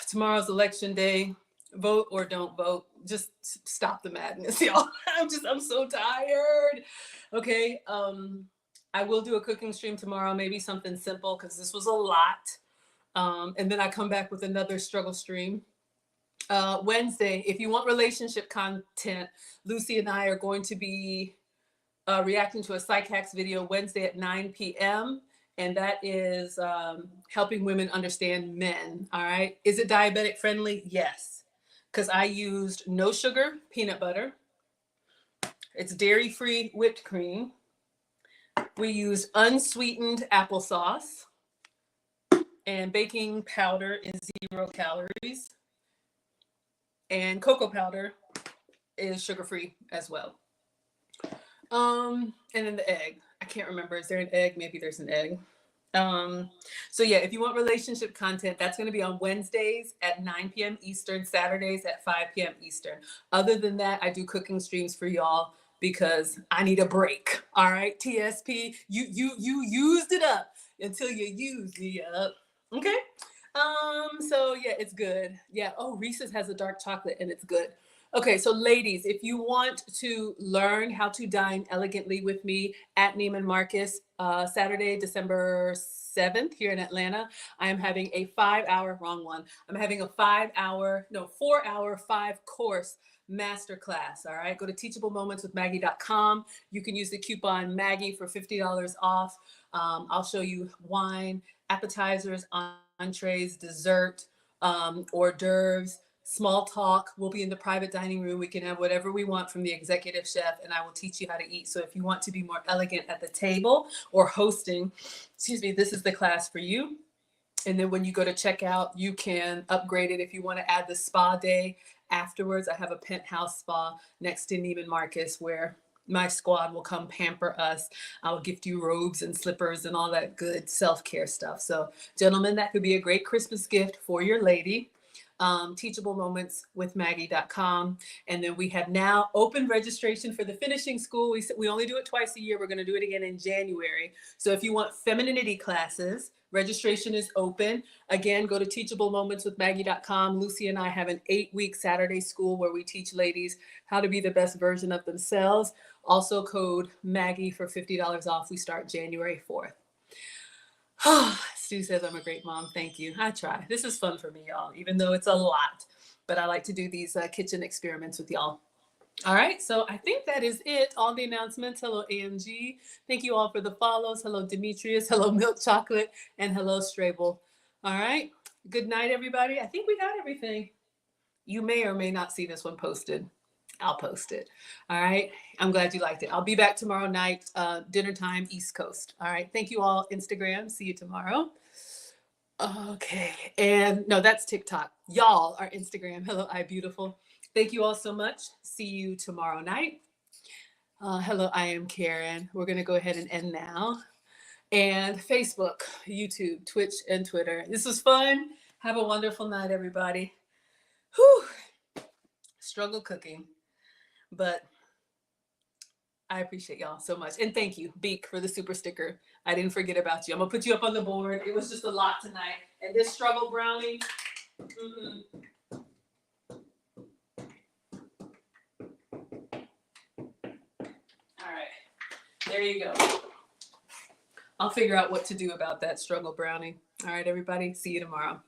Tomorrow's election day. Vote or don't vote. Just stop the madness, y'all. I'm so tired. Okay. I will do a cooking stream tomorrow, maybe something simple because this was a lot. And then I come back with another struggle stream. Wednesday, if you want relationship content, Lucy and I are going to be reacting to a Psych Hacks video Wednesday at 9 p.m. And that is helping women understand men. All right. Is it diabetic friendly? Yes. Because I used no sugar peanut butter. It's dairy-free whipped cream. We use unsweetened applesauce. And baking powder is 0 calories. And cocoa powder is sugar-free as well. And then the egg. I can't remember. Is there an egg? Maybe there's an egg. So yeah, if you want relationship content, that's going to be on Wednesdays at 9 p.m. Eastern, Saturdays at 5 p.m. Eastern. Other than that, I do cooking streams for y'all because I need a break. All right, TSP, you used it up until you used me up. Okay. So yeah, it's good. Yeah. Oh, Reese's has a dark chocolate and it's good. Okay, so ladies, if you want to learn how to dine elegantly with me at Neiman Marcus, Saturday, December 7th here in Atlanta, I am having a 5-hour, wrong one. I'm having a 4-hour, 5-course masterclass. All right, go to teachablemomentswithmaggie.com. You can use the coupon Maggie for $50 off. I'll show you wine, appetizers, entrees, dessert, hors d'oeuvres, small talk. We'll be in the private dining room. We can have whatever we want from the executive chef, and I will teach you how to eat. So if you want to be more elegant at the table or hosting, this is the class for you. And then when you go to checkout, you can upgrade it if you want to add the spa day afterwards. I have a penthouse spa next to Neiman Marcus where my squad will come pamper us. I'll gift you robes and slippers and all that good self-care stuff. So gentlemen, that could be a great Christmas gift for your lady. teachablemomentswithmaggie.com. And then we have now open registration for the finishing school. We only do it twice a year. We're going to do it again in January. So if you want femininity classes, registration is open. Again, go to teachablemomentswithmaggie.com. Lucy and I have an 8-week Saturday school where we teach ladies how to be the best version of themselves. Also code Maggie for $50 off. We start January 4th. Stu says I'm a great mom. Thank you. I try. This is fun for me, y'all, even though it's a lot. But I like to do these kitchen experiments with y'all. All right. So I think that is it. All the announcements. Hello, AMG. Thank you all for the follows. Hello, Demetrius. Hello, Milk Chocolate. And hello, Strable. All right. Good night, everybody. I think we got everything. You may or may not see this one posted. I'll post it. All right. I'm glad you liked it. I'll be back tomorrow night, dinner time, East Coast. All right. Thank you all, Instagram. See you tomorrow. Okay. And no, that's TikTok. Y'all are Instagram. Hello, I beautiful. Thank you all so much. See you tomorrow night. Hello, I am Karen. We're going to go ahead and end now. And Facebook, YouTube, Twitch, and Twitter. This was fun. Have a wonderful night, everybody. Whew. Struggle cooking, but I appreciate y'all so much. And thank you, Beak, for the super sticker. I didn't forget about you. I'm going to put you up on the board. It was just a lot tonight. And this struggle brownie, all right, there you go. I'll figure out what to do about that struggle brownie. All right, everybody, see you tomorrow.